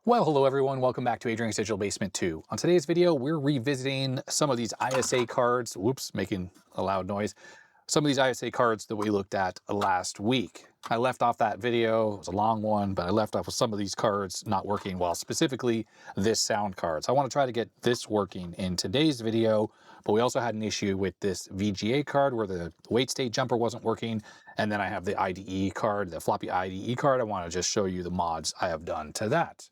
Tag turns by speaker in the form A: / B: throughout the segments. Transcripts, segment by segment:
A: Well, hello everyone, welcome back to Adrian's Digital Basement 2. On today's video, we're revisiting some of these ISA cards, whoops, making a loud noise, some of these ISA cards that we looked at last week. I left off that video, it was a long one, but I left off with some of these cards not working well, specifically this sound card. So I want to try to get this working in today's video, but we also had an issue with this VGA card where the wait state jumper wasn't working, and then I have the IDE card, the floppy IDE card. I want to just show you the mods I have done to that.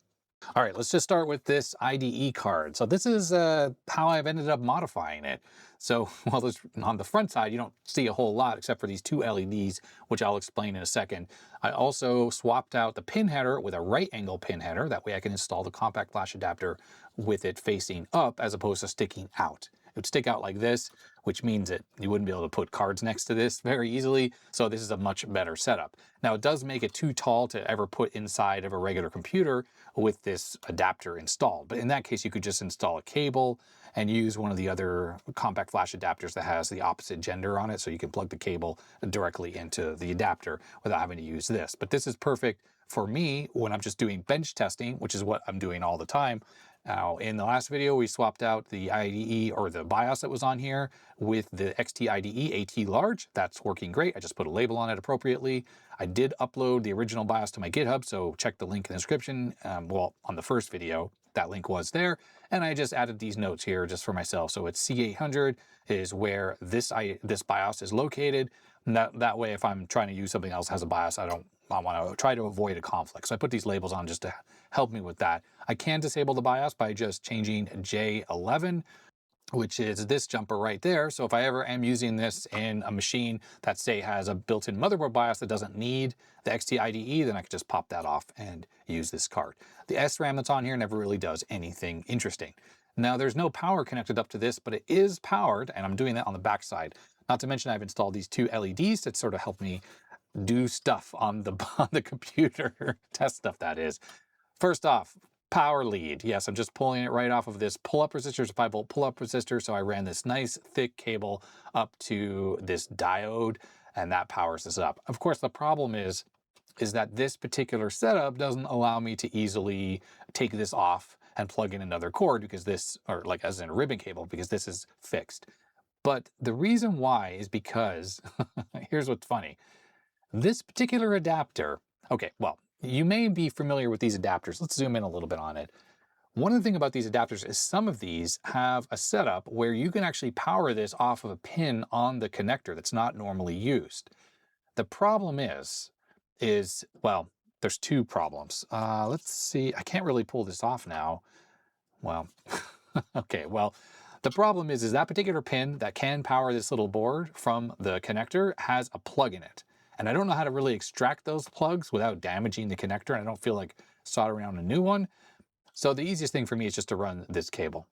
A: All right, let's just start with this IDE card. So this is how I've ended up modifying it. So, well, on the front side, you don't see a whole lot except for these two LEDs, which I'll explain in a second. I also swapped out the pin header with a right angle pin header. That way I can install the compact flash adapter with it facing up as opposed to sticking out. It would stick out like this, which means that you wouldn't be able to put cards next to this very easily. So this is a much better setup. Now it does make it too tall to ever put inside of a regular computer with this adapter installed. But in that case, you could just install a cable and use one of the other compact flash adapters that has the opposite gender on it. So you can plug the cable directly into the adapter without having to use this. But this is perfect for me when I'm just doing bench testing, which is what I'm doing all the time. Now, in the last video, we swapped out the IDE or the BIOS that was on here with the XT-IDE AT large. That's working great. I just put a label on it appropriately. I did upload the original BIOS to my GitHub, so check the link in the description. Well, on the first video, that link was there. And I just added these notes here just for myself. So it's C800 is where this BIOS is located. And that way, if I'm trying to use something else that has a BIOS, I want to try to avoid a conflict. So I put these labels on just to help me with that. I can disable the BIOS by just changing J11, which is this jumper right there. So if I ever am using this in a machine that, say, has a built-in motherboard BIOS that doesn't need the XT-IDE, then I can just pop that off and use this card. The SRAM that's on here never really does anything interesting. Now, there's no power connected up to this, but it is powered, and I'm doing that on the back side. Not to mention I've installed these two LEDs that sort of help me do stuff on the computer, test stuff that is. First off, power lead. Yes, I'm just pulling it right off of this pull-up resistor. It's a 5-volt pull-up resistor. So I ran this nice thick cable up to this diode, and that powers this up. Of course, the problem is that this particular setup doesn't allow me to easily take this off and plug in another cord because this, or like as in a ribbon cable, because this is fixed. But the reason why is because, here's what's funny. This particular adapter, okay, well, you may be familiar with these adapters. Let's zoom in a little bit on it. One of the things about these adapters is some of these have a setup where you can actually power this off of a pin on the connector that's not normally used. The problem is, well, there's two problems. Let's see, I can't really pull this off now. Well, okay, well, the problem is that particular pin that can power this little board from the connector has a plug in it. And I don't know how to really extract those plugs without damaging the connector, and I don't feel like soldering on a new one. So the easiest thing for me is just to run this cable.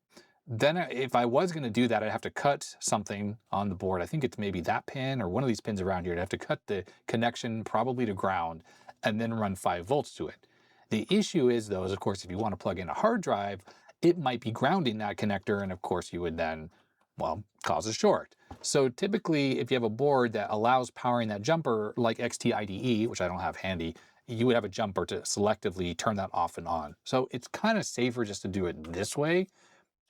A: Then if I was going to do that, I'd have to cut something on the board. I think it's maybe that pin or one of these pins around here. I'd have to cut the connection probably to ground and then run 5 volts to it. The issue is, though, is of course, if you want to plug in a hard drive, it might be grounding that connector, and of course you would then, well, cause a short. So typically, if you have a board that allows powering that jumper like XT-IDE, which I don't have handy, you would have a jumper to selectively turn that off and on. So it's kind of safer just to do it this way.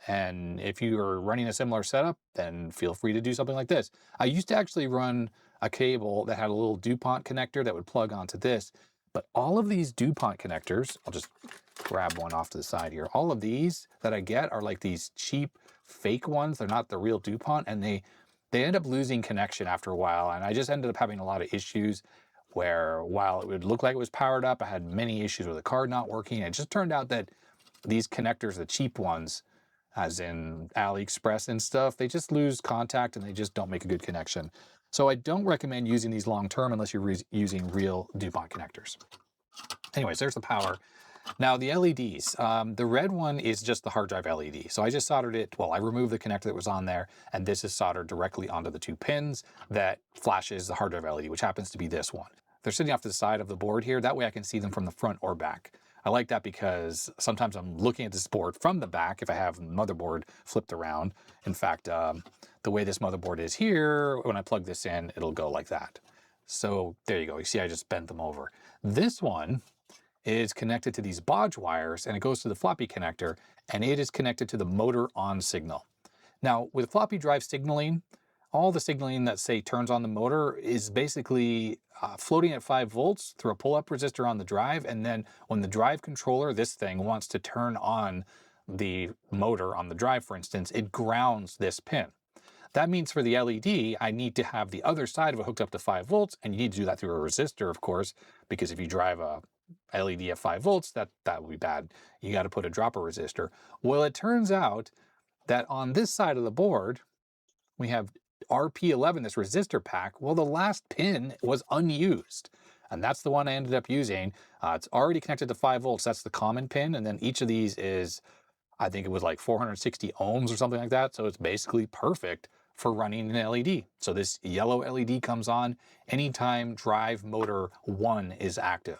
A: And if you are running a similar setup, then feel free to do something like this. I used to actually run a cable that had a little DuPont connector that would plug onto this, but all of these DuPont connectors, I'll just grab one off to the side here. All of these that I get are like these cheap fake ones. They're not the real DuPont, and they end up losing connection after a while. And I just ended up having a lot of issues where while it would look like it was powered up, I had many issues with the card not working. It just turned out that these connectors, the cheap ones, as in AliExpress and stuff, they just lose contact and they just don't make a good connection. So I don't recommend using these long term unless you're using real DuPont connectors. Anyways, there's the power. Now the LEDs, the red one is just the hard drive LED. So I just soldered it, well, I removed the connector that was on there, and this is soldered directly onto the 2 pins that flashes the hard drive LED, which happens to be this one. They're sitting off to the side of the board here. That way I can see them from the front or back. I like that because sometimes I'm looking at this board from the back if I have the motherboard flipped around. In fact, the way this motherboard is here, when I plug this in, it'll go like that. So there you go. You see, I just bent them over. This one is connected to these baud wires, and it goes to the floppy connector, and it is connected to the motor on signal. Now, with floppy drive signaling, all the signaling that, say, turns on the motor is basically floating at 5 volts through a pull-up resistor on the drive, and then when the drive controller, this thing, wants to turn on the motor on the drive, for instance, it grounds this pin. That means for the LED, I need to have the other side of it hooked up to 5 volts, and you need to do that through a resistor, of course, because if you drive a LED at 5 volts, that would be bad. You got to put a dropper resistor. Well, it turns out that on this side of the board, we have RP11, this resistor pack. Well, the last pin was unused, and that's the one I ended up using. It's already connected to 5 volts. That's the common pin, and then each of these is, I think it was like 460 ohms or something like that. So it's basically perfect for running an LED. So this yellow LED comes on anytime drive motor 1 is active.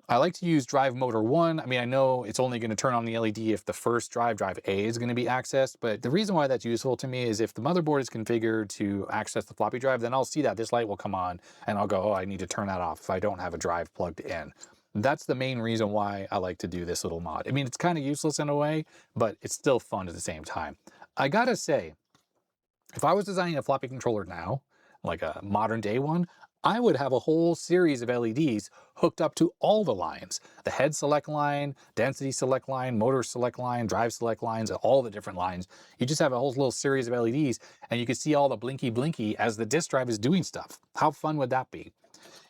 A: I like to use drive motor 1. I mean, I know it's only going to turn on the LED if the first drive A, is going to be accessed, but the reason why that's useful to me is if the motherboard is configured to access the floppy drive, then I'll see that this light will come on and I'll go, oh, I need to turn that off if I don't have a drive plugged in. That's the main reason why I like to do this little mod. I mean, it's kind of useless in a way, but it's still fun at the same time. I gotta say, if I was designing a floppy controller now, like a modern day one, I would have a whole series of LEDs hooked up to all the lines. The head select line, density select line, motor select line, drive select lines, all the different lines. You just have a whole little series of LEDs, and you can see all the blinky blinky as the disk drive is doing stuff. How fun would that be?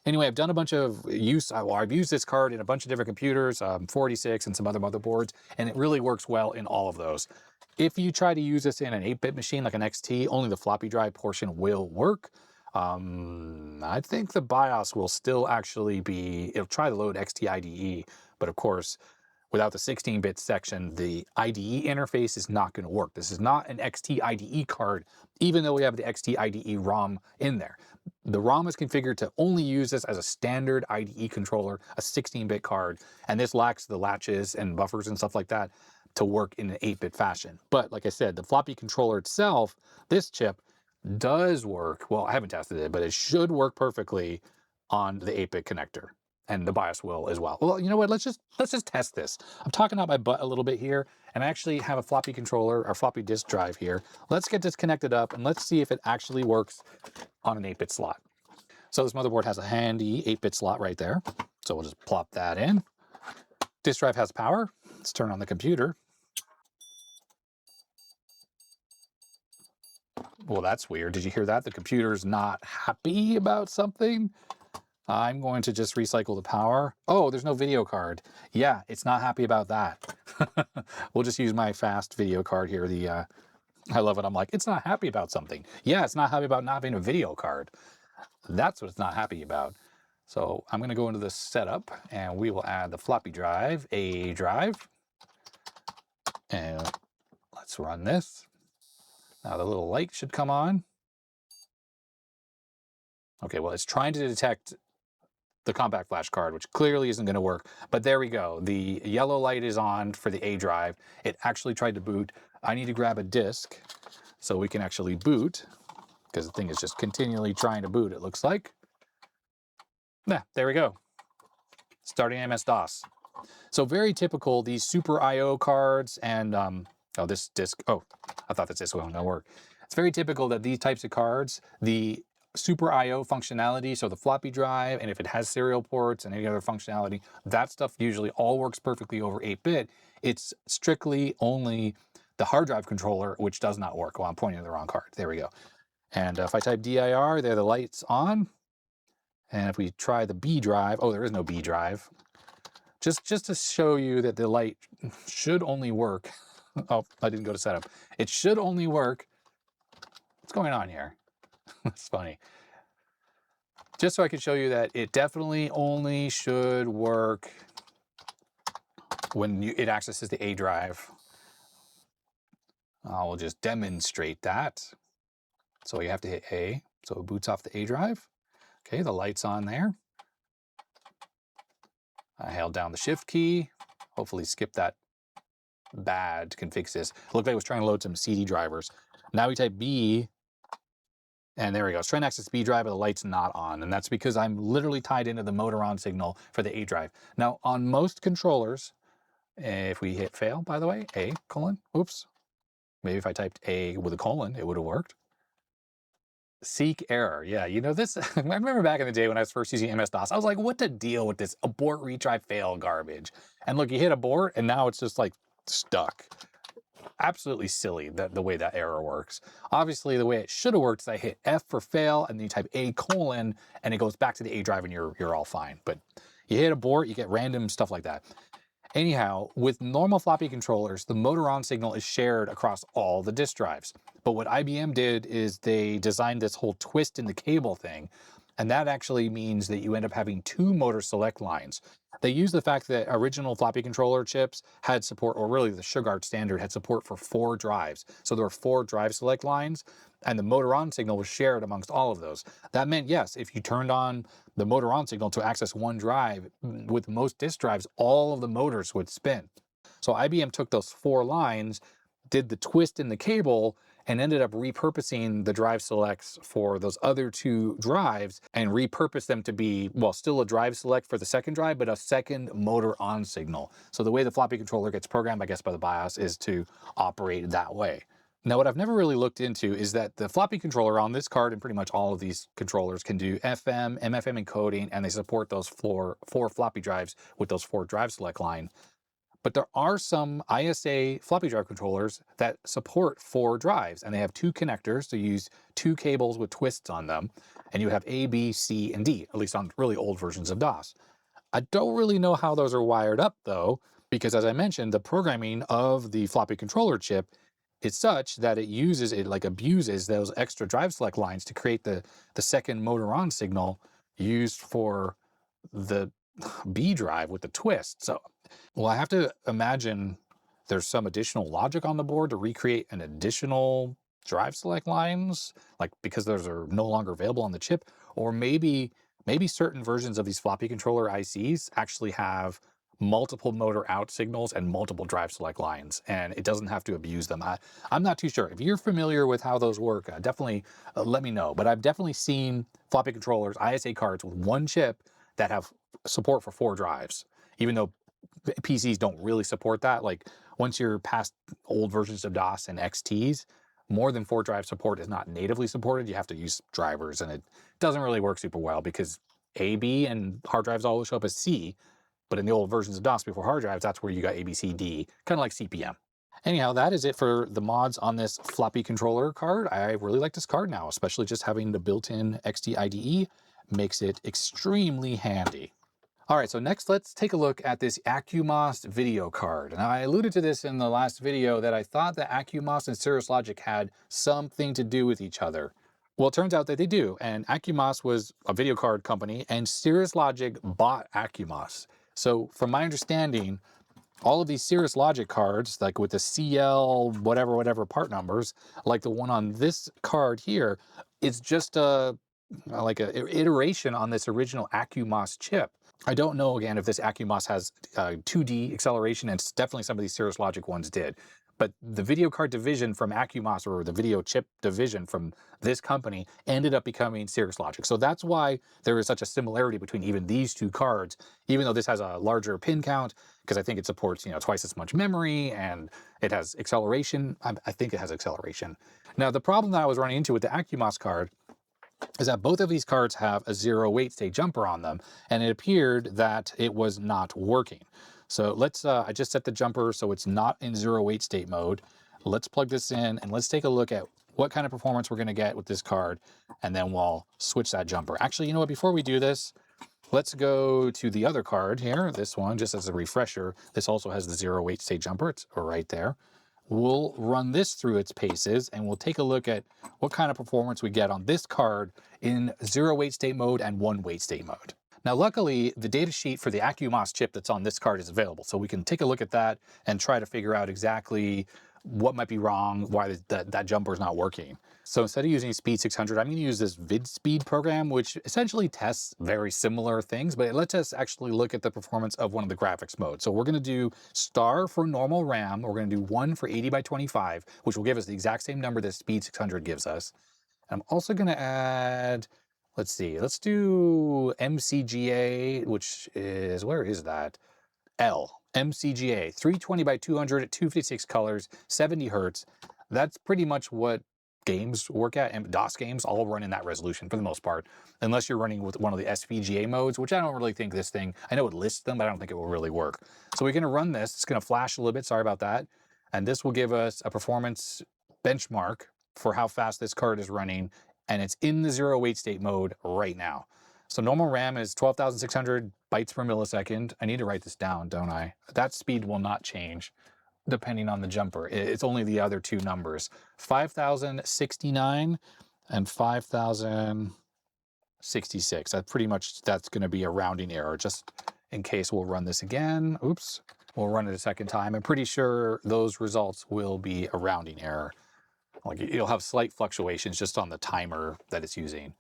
A: Anyway, I've done a bunch of I've used this card in a bunch of different computers, 46 and some other motherboards, and it really works well in all of those. If you try to use this in an 8-bit machine like an XT, only the floppy drive portion will work. I think the BIOS will still actually be, it'll try to load XT-IDE, but of course, without the 16-bit section, the IDE interface is not going to work. This is not an XT-IDE card, even though we have the XT-IDE ROM in there. The ROM is configured to only use this as a standard IDE controller, a 16-bit card, and this lacks the latches and buffers and stuff like that to work in an 8-bit fashion. But like I said, the floppy controller itself, this chip, does work. Well, I haven't tested it, but it should work perfectly on the 8-bit connector, and the BIOS will as well. Well, you know what? Let's just test this. I'm talking out my butt a little bit here, and I actually have a floppy controller or floppy disk drive here. Let's get this connected up and let's see if it actually works on an 8-bit slot. So this motherboard has a handy 8-bit slot right there. So we'll just plop that in. Disk drive has power. Let's turn on the computer. Well, that's weird. Did you hear that? The computer's not happy about something. I'm going to just recycle the power. Oh, there's no video card. Yeah, it's not happy about that. We'll just use my fast video card here. I love it. I'm like, it's not happy about something. Yeah, it's not happy about not having a video card. That's what it's not happy about. So I'm going to go into the setup, and we will add the floppy drive, A drive. And let's run this. Now the little light should come on. Okay, well, it's trying to detect the compact flash card, which clearly isn't going to work. But there we go. The yellow light is on for the A drive. It actually tried to boot. I need to grab a disk so we can actually boot, because the thing is just continually trying to boot, it looks like. Yeah, there we go. Starting MS-DOS. So very typical, these Super I/O cards and, oh, this disk, oh, I thought this wasn't going to work. It's very typical that these types of cards, the Super I/O functionality, so the floppy drive, and if it has serial ports and any other functionality, that stuff usually all works perfectly over 8-bit. It's strictly only the hard drive controller, which does not work. Well, I'm pointing to the wrong card. There we go. And if I type dir, there the light's on. And if we try the B drive, oh, there is no B drive. Just to show you that the light should only work. Oh, I didn't go to setup. It should only work. What's going on here? That's funny. Just so I can show you that it definitely only should work when it accesses the A drive. I will just demonstrate that. So you have to hit A. So it boots off the A drive. Okay, the light's on there. I held down the shift key. Hopefully skip that bad config sys. It looked like I was trying to load some CD drivers. Now we type B. And there we go. It's trying to access B drive, but the light's not on. And that's because I'm literally tied into the motor on signal for the A drive. Now, on most controllers, if we hit fail, by the way, A colon, oops. Maybe if I typed A with a colon, it would have worked. Seek error. Yeah, you know this. I remember back in the day when I was first using MS-DOS, I was like, what to deal with this abort, retry, fail garbage? And look, you hit abort, and now it's just like stuck. Absolutely silly the way that error works. Obviously, the way it should have worked is I hit F for fail, and then you type A colon, and it goes back to the A drive, and you're all fine. But you hit abort, you get random stuff like that. Anyhow, with normal floppy controllers, the motor on signal is shared across all the disk drives. But what IBM did is they designed this whole twist in the cable thing, and that actually means that you end up having two motor select lines. They use the fact that original floppy controller chips had support, or really the Sugar standard had support for 4 drives. So there were 4 drive select lines, and the motor on signal was shared amongst all of those. That meant, yes, if you turned on the motor on signal to access one drive, with most disk drives, all of the motors would spin. So IBM took those 4 lines, did the twist in the cable, and ended up repurposing the drive selects for those other 2 drives and repurposed them to be, well, still a drive select for the second drive, but a second motor on signal. So the way the floppy controller gets programmed, I guess, by the BIOS is to operate that way. Now, what I've never really looked into is that the floppy controller on this card, and pretty much all of these controllers, can do FM, MFM encoding, and they support those 4 floppy drives with those 4 drive select line. But there are some ISA floppy drive controllers that support 4 drives, and they have 2 connectors to use 2 cables with twists on them, and you have A, B, C, and D, at least on really old versions of DOS. I don't really know how those are wired up, though, because as I mentioned, the programming of the floppy controller chip is such that it abuses those extra drive select lines to create the second motor on signal used for the B drive with the twist. So, well, I have to imagine there's some additional logic on the board to recreate an additional drive select lines, like because those are no longer available on the chip, or maybe certain versions of these floppy controller ICs actually have multiple motor out signals and multiple drive select lines, and it doesn't have to abuse them. I'm not too sure. If you're familiar with how those work, definitely let me know. But I've definitely seen floppy controllers, ISA cards with one chip that have support for 4 drives, even though PCs don't really support that. Like once you're past old versions of DOS and XTs, more than 4 drive support is not natively supported. You have to use drivers, and it doesn't really work super well because A, B, and hard drives always show up as C. But in the old versions of DOS before hard drives, that's where you got A, B, C, D, kind of like CPM. Anyhow, that is it for the mods on this floppy controller card. I really like this card now, especially just having the built-in XT-IDE makes it extremely handy. All right, so next let's take a look at this AccuMOS video card. Now I alluded to this in the last video that I thought that AccuMOS and Cirrus Logic had something to do with each other. Well, it turns out that they do, and AccuMOS was a video card company and Cirrus Logic bought AccuMOS. So from my understanding, all of these Cirrus Logic cards, like with the CL whatever part numbers, like the one on this card here, it's just like an iteration on this original AccuMOS chip. I don't know, again, if this AccuMOS has 2D acceleration, and definitely some of these Cirrus Logic ones did. But the video card division from AccuMOS, or the video chip division from this company, ended up becoming Cirrus Logic. So that's why there is such a similarity between even these 2 cards, even though this has a larger pin count, because I think it supports, twice as much memory, and it has acceleration. I think it has acceleration. Now, the problem that I was running into with the AccuMOS card is that both of these cards have a 0 wait state jumper on them, and it appeared that it was not working. So let's, I just set the jumper so it's not in 0 wait state mode. Let's plug this in and let's take a look at what kind of performance we're going to get with this card, and then we'll switch that jumper. Actually, you know what, before we do this, let's go to the other card here, this one, just as a refresher. This also has the 0 wait state jumper, it's right there. We'll run this through its paces, and we'll take a look at what kind of performance we get on this card in 0 wait state mode and 1 wait state mode. Now, luckily, the datasheet for the AccuMOS chip that's on this card is available, so we can take a look at that and try to figure out exactly what might be wrong, why that jumper is not working. So instead of using Speed 600, I'm going to use this VidSpeed program, which essentially tests very similar things, but it lets us actually look at the performance of one of the graphics modes. So we're going to do star for normal RAM. We're going to do 1 for 80 by 25, which will give us the exact same number that Speed 600 gives us. I'm also going to add, let's see, let's do MCGA, which is, where is that? MCGA, 320 by 200 at 256 colors, 70 hertz. That's pretty much what games work at, and DOS games all run in that resolution for the most part, unless you're running with one of the SVGA modes, which I don't really think this thing, I know it lists them, but I don't think it will really work. So we're going to run this. It's going to flash a little bit, sorry about that. And this will give us a performance benchmark for how fast this card is running, and it's in the zero wait state mode right now. So normal RAM is 12,600 bytes per millisecond. I need to write this down, don't I? That speed will not change depending on the jumper. It's only the other two numbers, 5,069 and 5,066. That's going to be a rounding error. Just in case, we'll run this again. Oops, we'll run it a second time. I'm pretty sure those results will be a rounding error. Like, you'll have slight fluctuations just on the timer that it's using.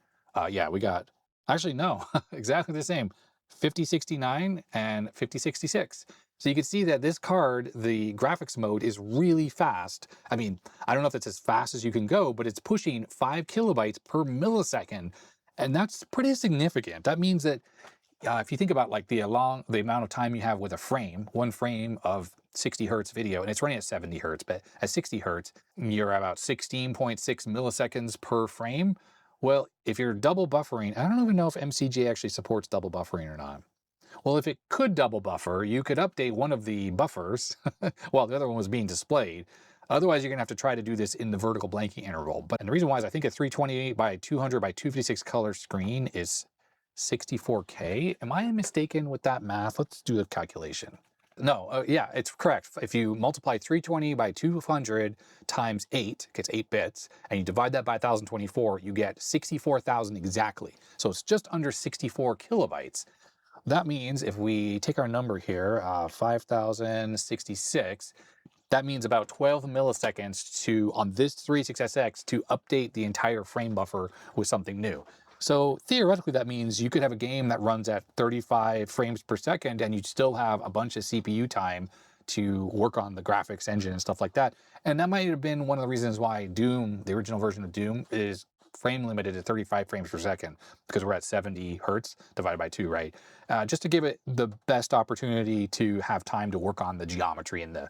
A: Yeah, we got, actually no, exactly the same, 5069 and 5066. So you can see that this card, the graphics mode, is really fast. I mean, I don't know if it's as fast as you can go, but it's pushing 5 kilobytes per millisecond. And that's pretty significant. That means that if you think about like the amount of time you have with a frame, one frame of 60 hertz video, and it's running at 70 hertz, but at 60 hertz, you're about 16.6 milliseconds per frame. Well, if you're double buffering, I don't even know if MCGA actually supports double buffering or not. Well, if it could double buffer, you could update one of the buffers while the other one was being displayed. Otherwise, you're going to have to try to do this in the vertical blanking interval. And the reason why is I think a 320 by 200 by 256 color screen is 64K. Am I mistaken with that math? Let's do the calculation. No, yeah, it's correct. If you multiply 320 by 200 times 8, gets 8 bits, and you divide that by 1024, you get 64,000 exactly. So it's just under 64 kilobytes. That means if we take our number here, 5,066, that means about 12 milliseconds on this 36SX to update the entire frame buffer with something new. So theoretically, that means you could have a game that runs at 35 frames per second and you'd still have a bunch of CPU time to work on the graphics engine and stuff like that. And that might have been one of the reasons why Doom, the original version of Doom, is frame limited at 35 frames per second, because we're at 70 hertz divided by 2, right? Just to give it the best opportunity to have time to work on the geometry and the,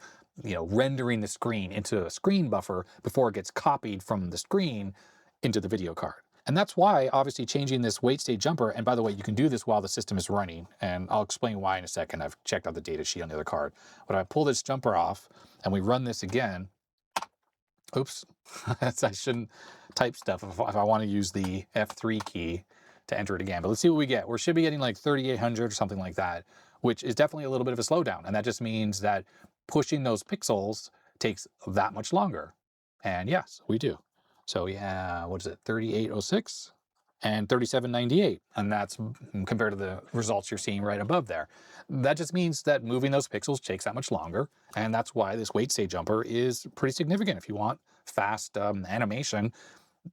A: rendering the screen into a screen buffer before it gets copied from the screen into the video card. And that's why, obviously, changing this wait state jumper, and by the way, you can do this while the system is running, and I'll explain why in a second. I've checked out the data sheet on the other card. But I pull this jumper off, and we run this again. Oops, I shouldn't type stuff if I want to use the F3 key to enter it again. But let's see what we get. We should be getting like 3,800 or something like that, which is definitely a little bit of a slowdown. And that just means that pushing those pixels takes that much longer. And yes, we do. So yeah, what is it, 3806 and 3798. And that's compared to the results you're seeing right above there. That just means that moving those pixels takes that much longer. And that's why this wait state jumper is pretty significant. If you want fast animation,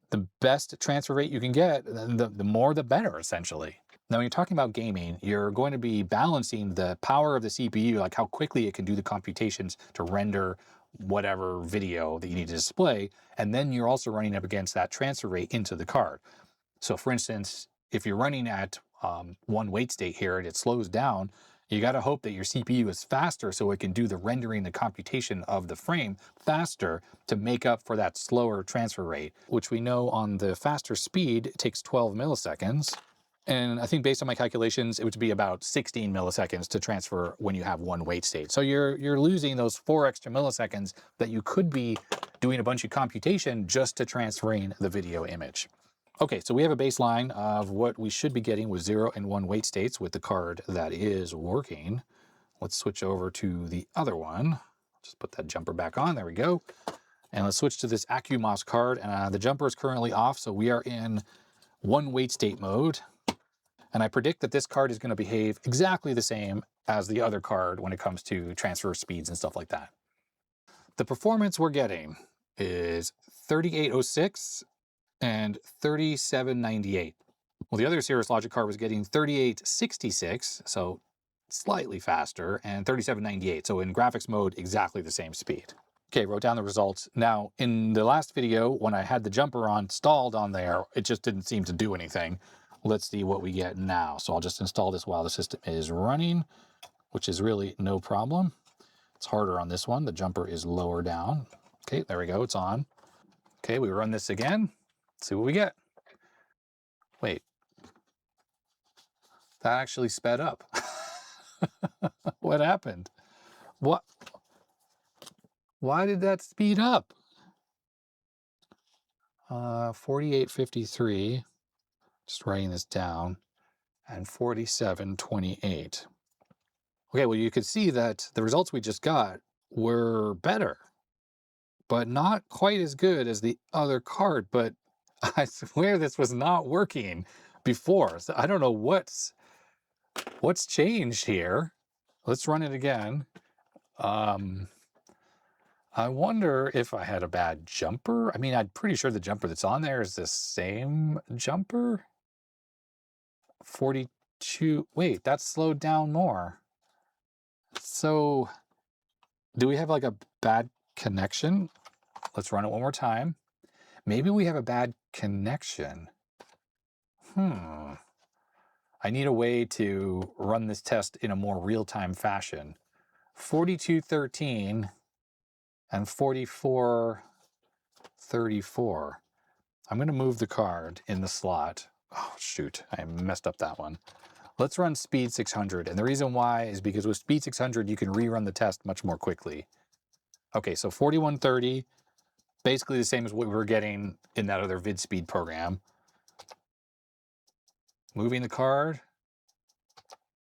A: the best transfer rate you can get, the more the better, essentially. Now, when you're talking about gaming, you're going to be balancing the power of the CPU, like how quickly it can do the computations to render whatever video that you need to display. And then you're also running up against that transfer rate into the card. So for instance, if you're running at one wait state here and it slows down, you got to hope that your CPU is faster so it can do the rendering, the computation of the frame faster to make up for that slower transfer rate, which we know on the faster speed, it takes 12 milliseconds. And I think based on my calculations, it would be about 16 milliseconds to transfer when you have one wait state. So you're losing those 4 extra milliseconds that you could be doing a bunch of computation just to transferring the video image. Okay, so we have a baseline of what we should be getting with 0 and 1 wait states with the card that is working. Let's switch over to the other one. Just put that jumper back on, there we go. And let's switch to this AccuMOS card. The jumper is currently off, so we are in 1 wait state mode. And I predict that this card is going to behave exactly the same as the other card when it comes to transfer speeds and stuff like that. The performance we're getting is 3806 and 3798. Well, the other Cirrus Logic card was getting 3866, so slightly faster, and 3798. So in graphics mode, exactly the same speed. Okay, wrote down the results. Now, in the last video, when I had the jumper installed on there, it just didn't seem to do anything. Let's see what we get now. So I'll just install this while the system is running, which is really no problem. It's harder on this one. The jumper is lower down. Okay, there we go. It's on. Okay, we run this again. See what we get. Wait, that actually sped up. What happened? What? Why did that speed up? 4853. Just writing this down. And 4728. Okay, well, you could see that the results we just got were better, but not quite as good as the other card. But I swear this was not working before. So I don't know what's changed here. Let's run it again. I wonder if I had a bad jumper. I mean, I'm pretty sure the jumper that's on there is the same jumper. 42. Wait, that's slowed down more. So do we have like a bad connection? Let's run it one more time. Maybe we have a bad connection. I need a way to run this test in a more real-time fashion. 4213 and 4434. I'm going to move the card in the slot. Oh, shoot. I messed up that one. Let's run speed 600. And the reason why is because with speed 600, you can rerun the test much more quickly. Okay, so 4130, basically the same as what we were getting in that other VidSpeed program. Moving the card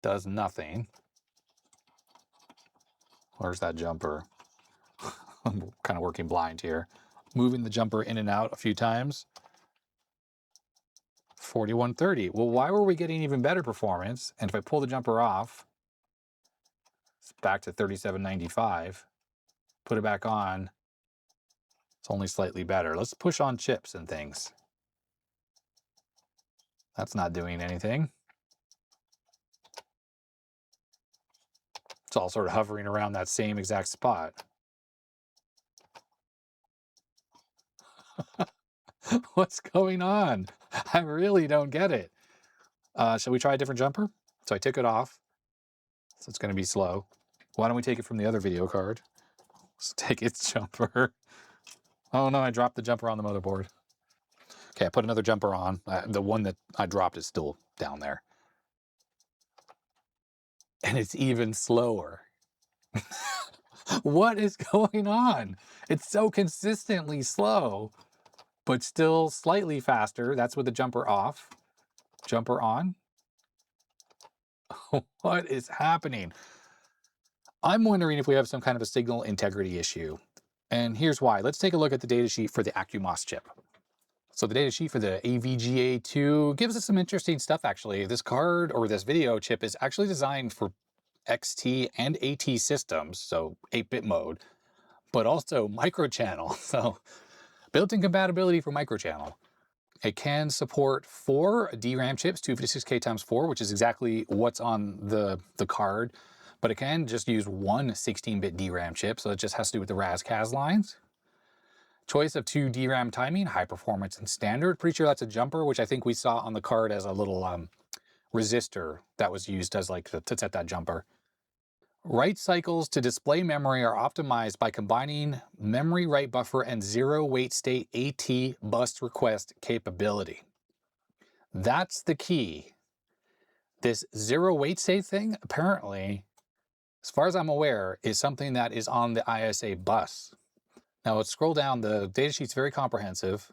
A: does nothing. Where's that jumper? I'm kind of working blind here. Moving the jumper in and out a few times. 4130. Well, why were we getting even better performance? And if I pull the jumper off, it's back to 3795. Put it back on. It's only slightly better. Let's push on chips and things. That's not doing anything. It's all sort of hovering around that same exact spot. What's going on? I really don't get it. Shall we try a different jumper? So I took it off. So it's going to be slow. Why don't we take it from the other video card? Let's take its jumper. Oh no, I dropped the jumper on the motherboard. Okay, I put another jumper on. The one that I dropped is still down there. And it's even slower. What is going on? It's so consistently slow, but still slightly faster. That's with the jumper off. Jumper on. What is happening? I'm wondering if we have some kind of a signal integrity issue. And here's why. Let's take a look at the datasheet for the AccuMOS chip. So the datasheet for the VGA2 gives us some interesting stuff, actually. This card, or this video chip, is actually designed for XT and AT systems, so 8-bit mode, but also microchannel. So built-in compatibility for microchannel. It can support 4 DRAM chips, 256K times 4, which is exactly what's on the card. But it can just use one 16-bit DRAM chip, so it just has to do with the RAS-CAS lines. Choice of 2 DRAM timing, high performance and standard. Pretty sure that's a jumper, which I think we saw on the card as a little resistor that was used as like to set that jumper. Write cycles to display memory are optimized by combining memory write buffer and zero wait state AT bus request capability. That's the key. This zero wait state thing, apparently, as far as I'm aware, is something that is on the ISA bus. Now let's scroll down. The datasheet's very comprehensive.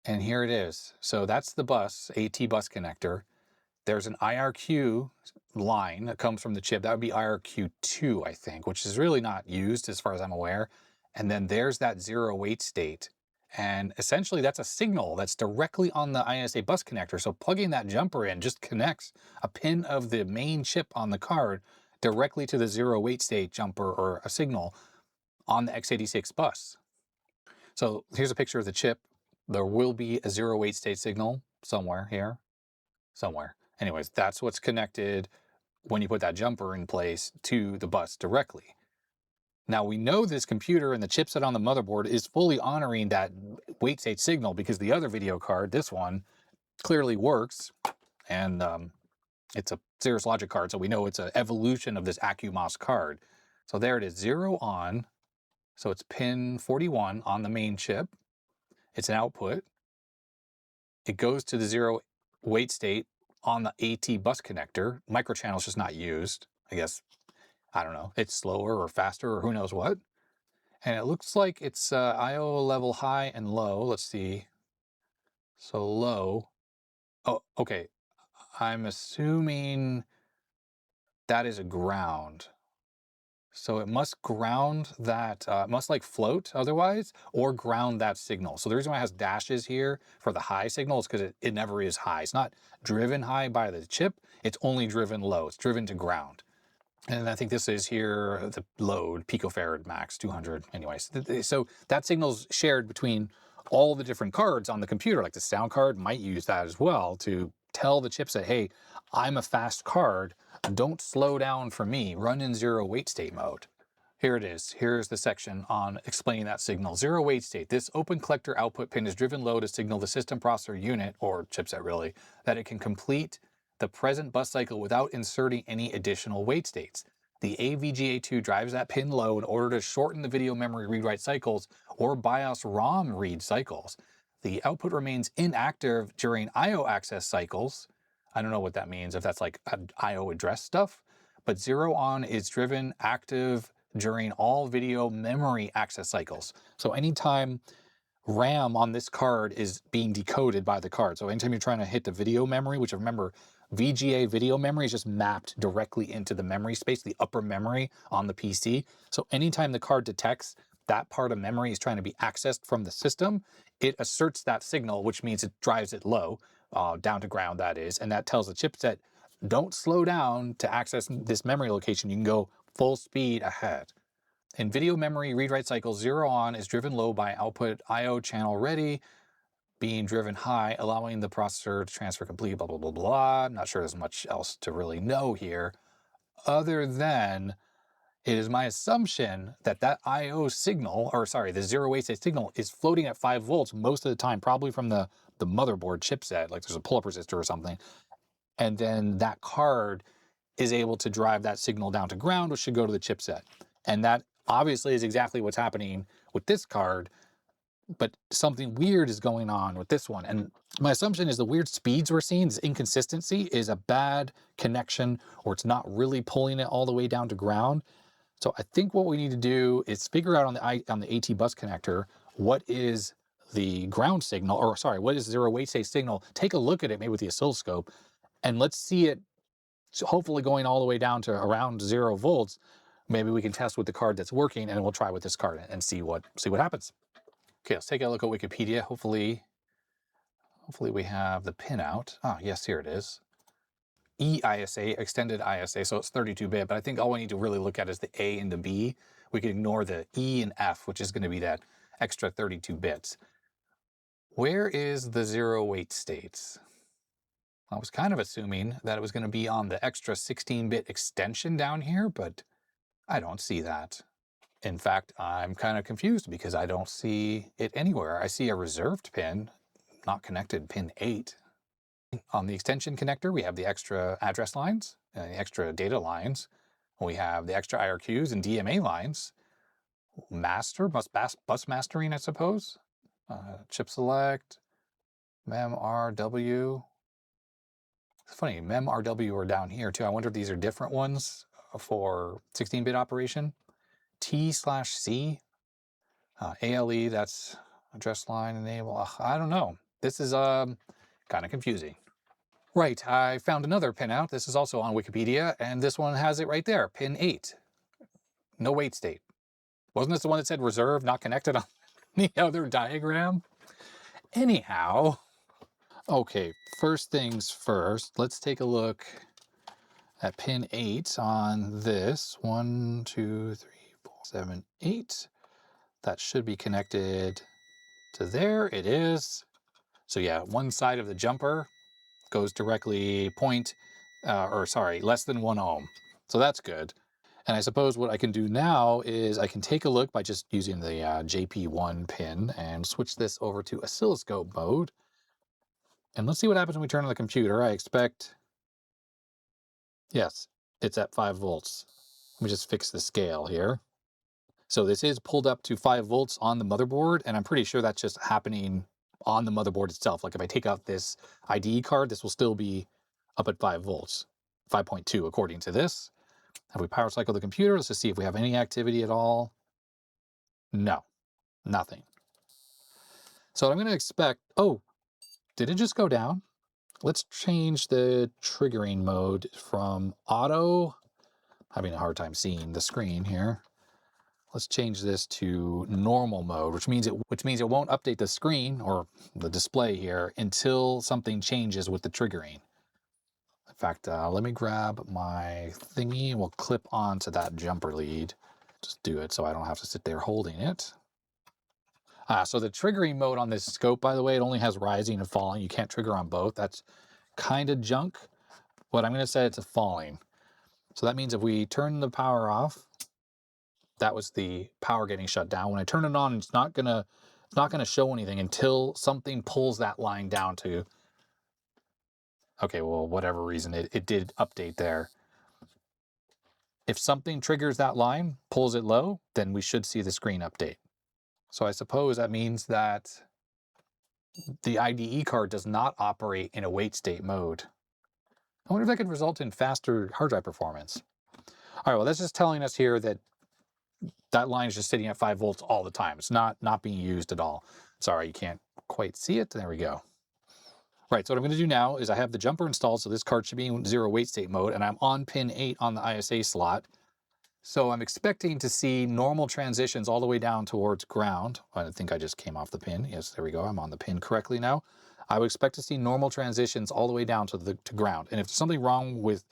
A: And here it is. So that's the bus, AT bus connector. There's an IRQ line that comes from the chip. That would be IRQ2, I think, which is really not used as far as I'm aware. And then there's that zero wait state. And essentially that's a signal that's directly on the ISA bus connector. So plugging that jumper in just connects a pin of the main chip on the card directly to the zero wait state jumper or a signal on the x86 bus. So here's a picture of the chip. There will be a zero wait state signal somewhere here, somewhere. Anyways, that's what's connected when you put that jumper in place to the bus directly. Now we know this computer and the chipset on the motherboard is fully honoring that wait state signal because the other video card, this one, clearly works. And it's a Cirrus Logic card, so we know it's an evolution of this AccuMOS card. So there it is, 0 on. So it's pin 41 on the main chip. It's an output. It goes to the 0 wait state on the AT bus connector. Microchannel is just not used. I guess, I don't know, it's slower or faster or who knows what. And it looks like it's IO level high and low. Let's see. So low. Oh, okay. I'm assuming that is a ground. So it must ground that, must like float otherwise, or ground that signal. So the reason why it has dashes here for the high signal is because it never is high. It's not driven high by the chip. It's only driven low. It's driven to ground. And I think this is here, the load, picofarad max, 200. Anyways, so that signal's shared between all the different cards on the computer. Like the sound card might use that as well to tell the chipset, hey, I'm a fast card. Don't slow down for me. Run in 0 wait state mode. Here it is. Here's the section on explaining that signal. 0 wait state. This open collector output pin is driven low to signal the system processor unit, or chipset really, that it can complete the present bus cycle without inserting any additional wait states. The AVGA2 drives that pin low in order to shorten the video memory read-write cycles or BIOS ROM read cycles. The output remains inactive during I/O access cycles. I don't know what that means, if that's like I/O address stuff, but 0 on is driven active during all video memory access cycles. So anytime RAM on this card is being decoded by the card. So anytime you're trying to hit the video memory, which remember, VGA video memory is just mapped directly into the memory space, the upper memory on the PC. So anytime the card detects that part of memory is trying to be accessed from the system, it asserts that signal, which means it drives it low, down to ground that is, and that tells the chipset, don't slow down to access this memory location. You can go full speed ahead. In video memory read-write cycle, 0 on is driven low by output I/O channel ready, being driven high, allowing the processor to transfer complete, blah, blah, blah, blah. I'm not sure there's much else to really know here, other than it is my assumption that that I/O signal, or sorry, the 0 wait state signal is floating at 5 volts most of the time, probably from the motherboard chipset, like there's a pull-up resistor or something. And then that card is able to drive that signal down to ground, which should go to the chipset. And that obviously is exactly what's happening with this card, but something weird is going on with this one. And my assumption is the weird speeds we're seeing, this inconsistency, is a bad connection, or it's not really pulling it all the way down to ground. So I think what we need to do is figure out on the AT bus connector, what is the ground signal, or sorry, what is 0 wait state signal? Take a look at it maybe with the oscilloscope, and let's see it hopefully going all the way down to around 0 volts. Maybe we can test with the card that's working, and we'll try with this card and see what happens. Okay, let's take a look at Wikipedia. Hopefully we have the pinout. Ah, yes, here it is. EISA, extended ISA, so it's 32-bit, but I think all we need to really look at is the A and the B. We can ignore the E and F, which is going to be that extra 32 bits. Where is the 0 wait states? I was kind of assuming that it was going to be on the extra 16-bit extension down here, but I don't see that. In fact, I'm kind of confused because I don't see it anywhere. I see a reserved pin, not connected, pin 8. On the extension connector, we have the extra address lines, the extra data lines. We have the extra IRQs and DMA lines. Master, bus mastering, I suppose. Chip select, memRW. It's funny, memRW are down here too. I wonder if these are different ones for 16-bit operation. T/C, ALE, that's address line enable. I don't know. This is kind of confusing. Right, I found another pinout. This is also on Wikipedia, and this one has it right there, pin 8. No wait state. Wasn't this the one that said reserve, not connected on the other diagram? Anyhow, okay, first things first, let's take a look at pin 8 on this. 1, 2, 3, 4, 7, 8. That should be connected to there. It is. So yeah, one side of the jumper goes directly less than 1 ohm. So that's good. And I suppose what I can do now is I can take a look by just using the JP1 pin and switch this over to oscilloscope mode. And let's see what happens when we turn on the computer. I expect, yes, it's at 5 volts. Let me just fix the scale here. So this is pulled up to 5 volts on the motherboard, and I'm pretty sure that's just happening on the motherboard itself. Like if I take out this IDE card, this will still be up at 5 volts, 5.2 according to this. Have we power cycled the computer? Let's just see if we have any activity at all. No, nothing. So I'm going to expect, oh, did it just go down? Let's change the triggering mode from auto. Having a hard time seeing the screen here. Let's change this to normal mode, which means it won't update the screen or the display here until something changes with the triggering. In fact, let me grab my thingy and we'll clip onto that jumper lead. Just do it so I don't have to sit there holding it. So the triggering mode on this scope, by the way, it only has rising and falling. You can't trigger on both. That's kind of junk, but I'm going to set it to falling. So that means if we turn the power off, that was the power getting shut down. When I turn it on, it's not gonna show anything until something pulls that line down to, okay, well, whatever reason, it did update there. If something triggers that line, pulls it low, then we should see the screen update. So I suppose that means that the IDE card does not operate in a wait state mode. I wonder if that could result in faster hard drive performance. All right, well, that's just telling us here that that line is just sitting at 5 volts all the time. It's not being used at all. Sorry, you can't quite see it. There we go. Right, so what I'm going to do now is I have the jumper installed, so this card should be in 0 wait state mode, and I'm on pin 8 on the ISA slot. So I'm expecting to see normal transitions all the way down towards ground. I think I just came off the pin. Yes, there we go. I'm on the pin correctly now. I would expect to see normal transitions all the way down to ground. And if there's something wrong with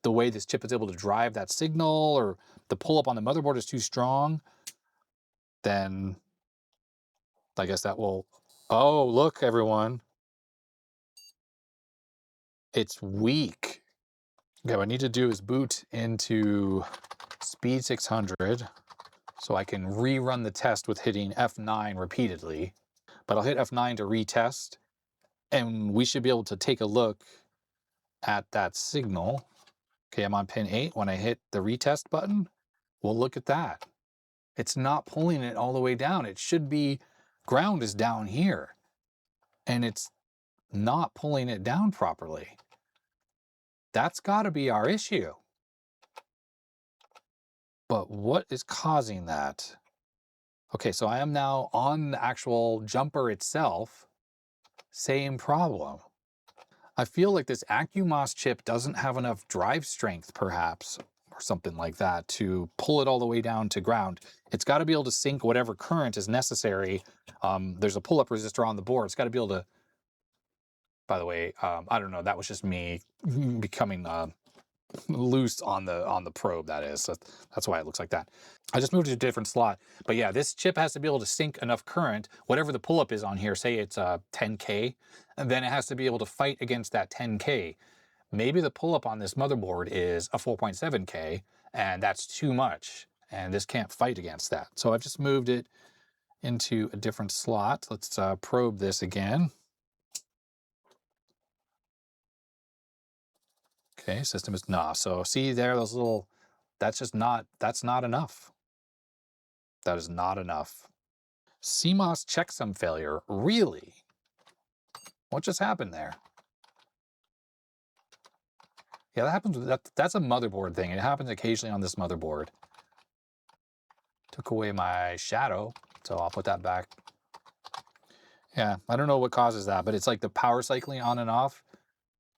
A: the way this chip is able to drive that signal, or the pull-up on the motherboard is too strong, then I guess that will... Oh, look, everyone. It's weak. Okay, what I need to do is boot into Speed 600 so I can rerun the test with hitting F9 repeatedly. But I'll hit F9 to retest, and we should be able to take a look at that signal. Okay, I'm on pin 8. When I hit the retest button, we'll look at that. It's not pulling it all the way down. It should be, ground is down here, and it's not pulling it down properly. That's got to be our issue. But what is causing that? Okay, so I am now on the actual jumper itself. Same problem. I feel like this AccuMOS chip doesn't have enough drive strength, perhaps, or something like that, to pull it all the way down to ground. It's got to be able to sync whatever current is necessary. There's a pull-up resistor on the board. It's got to be able to... By the way, I don't know. That was just me becoming loose on the probe. That is. So that's why it looks like that. I just moved to a different slot. But yeah, this chip has to be able to sync enough current, whatever the pull-up is on here, say it's 10K, and then it has to be able to fight against that 10K. Maybe the pull-up on this motherboard is a 4.7K, and that's too much, and this can't fight against that. So I've just moved it into a different slot. Let's probe this again. Okay, system is nah. So see there, those little, that's not enough. That is not enough. CMOS checksum failure, really? What just happened there? Yeah, that happens. That's a motherboard thing. It happens occasionally on this motherboard. Took away my shadow, so I'll put that back. Yeah, I don't know what causes that, but it's like the power cycling on and off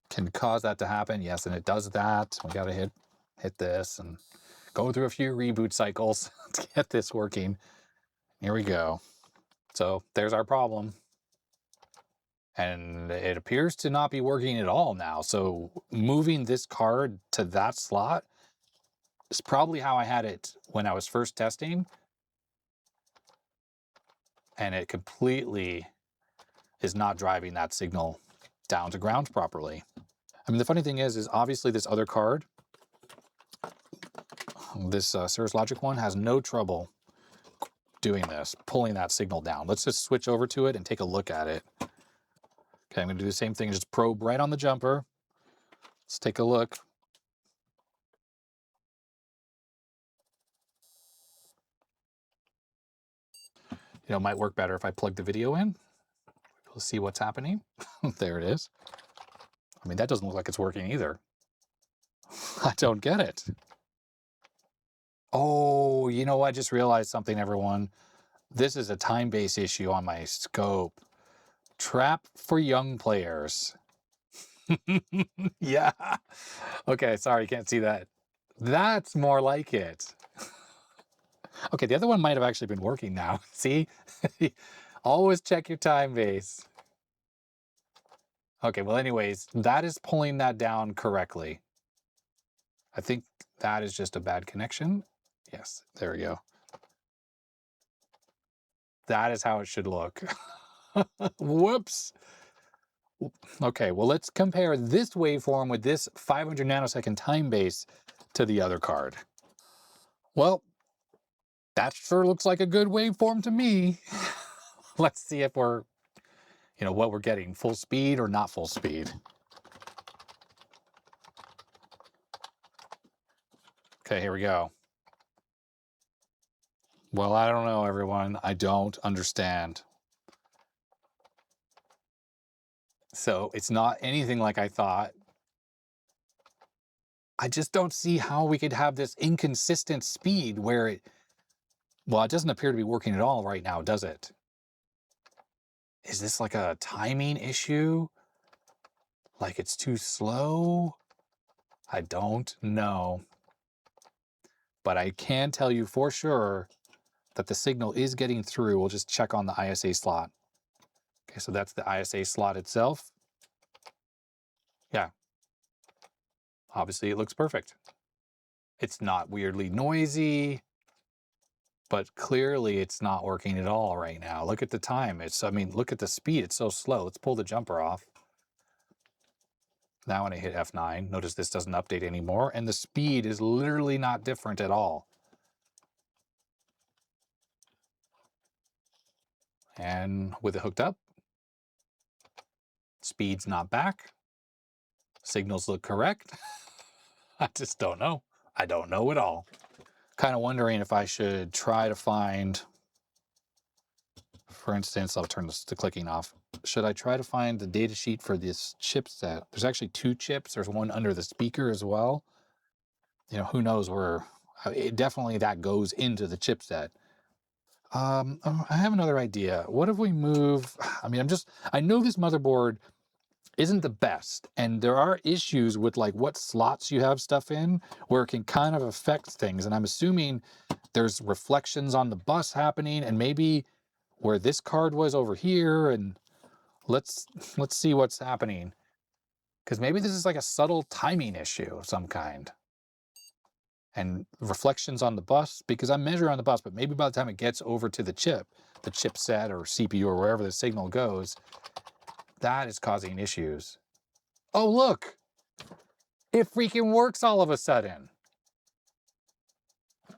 A: can cause that to happen. Yes, and it does that. We gotta hit this and go through a few reboot cycles to get this working. Here we go. So there's our problem. And it appears to not be working at all now. So moving this card to that slot is probably how I had it when I was first testing. And it completely is not driving that signal down to ground properly. I mean, the funny thing is obviously this other card, This Cirrus Logic one has no trouble doing this, pulling that signal down. Let's just switch over to it and take a look at it. Okay, I'm going to do the same thing, just probe right on the jumper. Let's take a look. You know, it might work better if I plug the video in. We'll see what's happening. There it is. I mean, that doesn't look like it's working either. I don't get it. Oh, you know, I just realized something, everyone. This is a time-based issue on my scope. Trap for young players. Yeah. Okay, sorry, you can't see that. That's more like it. Okay, the other one might have actually been working now. See? Always check your time base. Okay, well, anyways, that is pulling that down correctly. I think that is just a bad connection. Yes, there we go. That is how it should look. Whoops. Okay, well, let's compare this waveform with this 500 nanosecond time base to the other card. Well, that sure looks like a good waveform to me. Let's see if we're, you know, what we're getting, full speed or not full speed. Okay, here we go. Well, I don't know, everyone. I don't understand. So it's not anything like I thought. I just don't see how we could have this inconsistent speed where it, well, it doesn't appear to be working at all right now, does it? Is this like a timing issue? Like it's too slow? I don't know. But I can tell you for sure that the signal is getting through. We'll just check on the ISA slot. Okay, so that's the ISA slot itself. Yeah. Obviously it looks perfect. It's not weirdly noisy, but clearly it's not working at all right now. Look at the time. I mean, look at the speed. It's so slow. Let's pull the jumper off. Now when I hit F9, notice this doesn't update anymore, and the speed is literally not different at all. And with it hooked up, speed's not back. Signals look correct. I just don't know. I don't know at all. Kind of wondering if I should try to find, for instance, I'll turn the clicking off. Should I try to find the data sheet for this chipset? There's actually two chips. There's one under the speaker as well. You know, who knows where, definitely that goes into the chipset. I have another idea. What if we move, I mean, I know this motherboard isn't the best, and there are issues with like what slots you have stuff in where it can kind of affect things. And I'm assuming there's reflections on the bus happening, and maybe where this card was over here, and let's see what's happening. Because maybe this is like a subtle timing issue of some kind. And reflections on the bus, because I'm measuring on the bus, but maybe by the time it gets over to the chipset or CPU or wherever the signal goes, that is causing issues. Oh, look, it freaking works all of a sudden.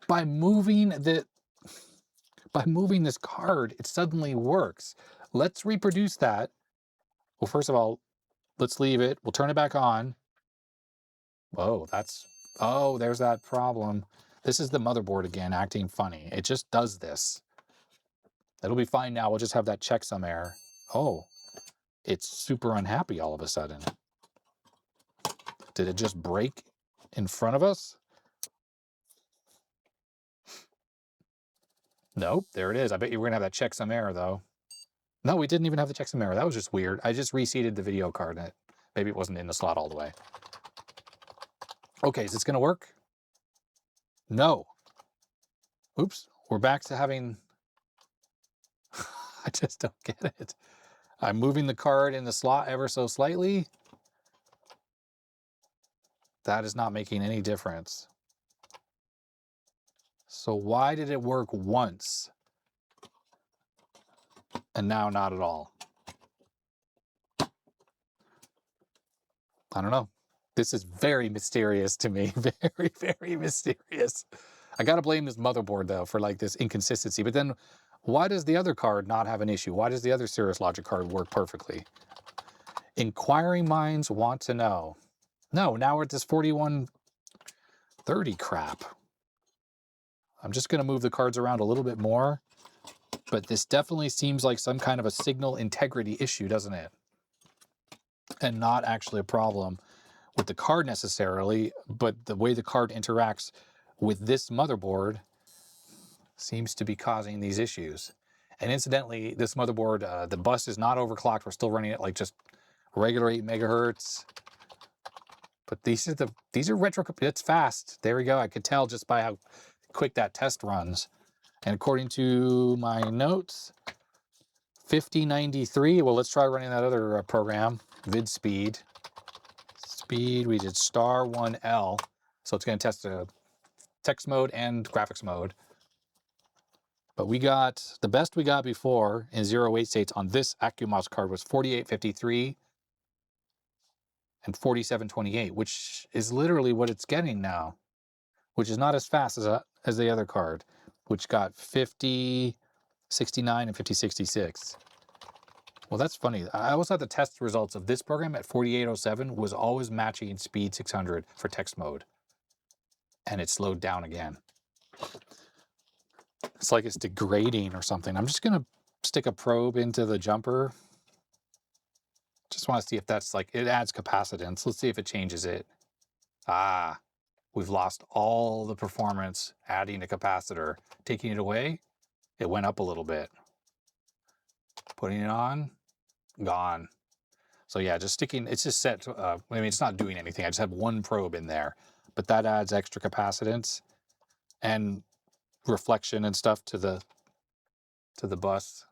A: By moving this card, it suddenly works. Let's reproduce that. Well, first of all, let's leave it. We'll turn it back on. Whoa, oh, there's that problem. This is the motherboard again, acting funny. It just does this. It'll be fine now. We'll just have that checksum error. Oh, it's super unhappy all of a sudden. Did it just break in front of us? Nope, there it is. I bet you we're gonna have that checksum error though. No, we didn't even have the checksum error. That was just weird. I just reseated the video card and maybe it wasn't in the slot all the way. Okay, is this gonna work? No. Oops, we're back to having, I just don't get it. I'm moving the card in the slot ever so slightly. That is not making any difference. So why did it work once and now not at all? I don't know. This is very mysterious to me. Very, very mysterious. I got to blame this motherboard, though, for like this inconsistency. But then why does the other card not have an issue? Why does the other Cirrus Logic card work perfectly? Inquiring minds want to know. No, now we're at this 4130 crap. I'm just going to move the cards around a little bit more. But this definitely seems like some kind of a signal integrity issue, doesn't it? And not actually a problem with the card necessarily, but the way the card interacts with this motherboard seems to be causing these issues. And incidentally, this motherboard, the bus is not overclocked. We're still running it like just regular 8 megahertz. But these are retro. It's fast. There we go. I could tell just by how quick that test runs. And according to my notes, 5093. Well, let's try running that other program, VidSpeed. Speed, we did *1L. So it's going to test the text mode and graphics mode. But we got, the best we got before in 0-8 states on this AccuMouse card was 4853 and 4728, which is literally what it's getting now, which is not as fast as the other card, which got 5069 and 5066. Well, that's funny. I always thought the test results of this program at 4807 was always matching Speed 600 for text mode. And it slowed down again. It's like it's degrading or something. I'm just going to stick a probe into the jumper. Just want to see if that's like, it adds capacitance. Let's see if it changes it. Ah, we've lost all the performance adding a capacitor. Taking it away, it went up a little bit. Putting it on, gone. So yeah, just sticking, it's just set, I mean, it's not doing anything. I just have one probe in there, but that adds extra capacitance and reflection and stuff to the bus.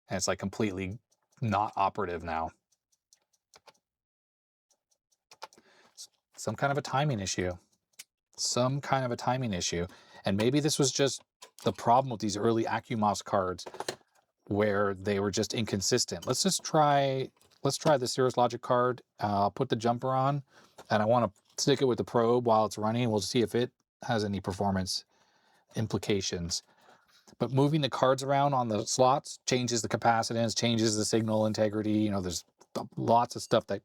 A: And it's like completely not operative now. Some kind of a timing issue. Some kind of a timing issue. And maybe this was just the problem with these early AccuMouse cards where they were just inconsistent. Let's try the Cirrus Logic card. I'll put the jumper on, and I want to stick it with the probe while it's running. We'll see if it has any performance implications. But moving the cards around on the slots changes the capacitance, changes the signal integrity. You know, there's lots of stuff that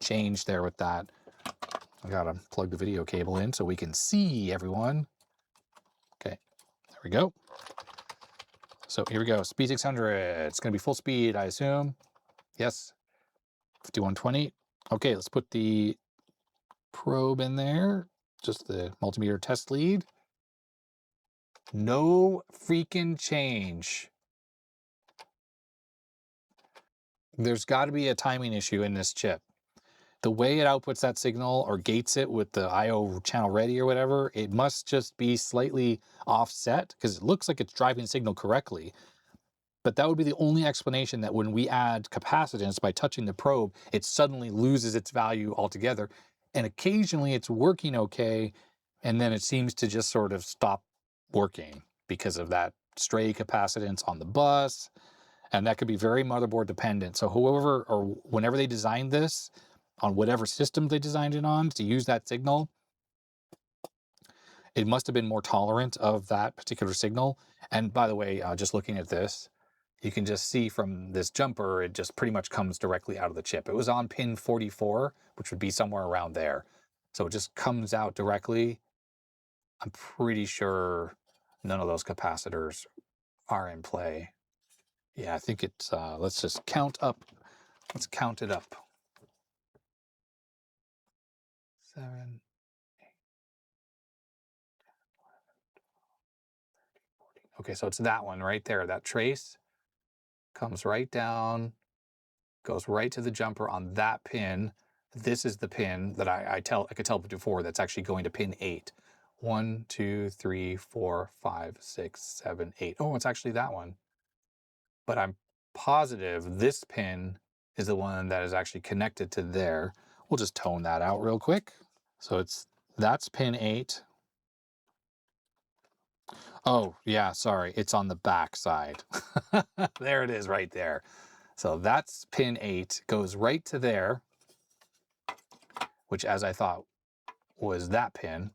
A: changed there with that. I gotta plug the video cable in so we can see everyone. Okay, there we go. So here we go, Speed 600. It's gonna be full speed, I assume. Yes, 5120. Okay, let's put the probe in there, just the multimeter test lead. No freaking change. There's got to be a timing issue in this chip. The way it outputs that signal or gates it with the I/O channel ready or whatever, it must just be slightly offset because it looks like it's driving the signal correctly. But that would be the only explanation, that when we add capacitance by touching the probe, it suddenly loses its value altogether. And occasionally it's working okay, and then it seems to just sort of stop working because of that stray capacitance on the bus. And that could be very motherboard dependent. So whoever or whenever they designed this, on whatever system they designed it on to use that signal, it must have been more tolerant of that particular signal. And by the way, just looking at this, you can just see from this jumper, it just pretty much comes directly out of the chip. It was on pin 44, which would be somewhere around there. So it just comes out directly. I'm pretty sure none of those capacitors are in play. Yeah, I think it's, let's just count up. Let's count it up. 7, 8, 10, 11, 13, 14. Okay, so it's that one right there. That trace comes right down, goes right to the jumper on that pin. This is the pin that I could tell before that's actually going to pin 8. 1, 2, 3, 4, 5, 6, 7, 8. Oh, it's actually that one. But I'm positive this pin is the one that is actually connected to there. We'll just tone that out real quick. So that's pin 8. Oh, yeah, sorry. It's on the back side. There it is right there. So that's pin 8, goes right to there. which as I thought was that pin.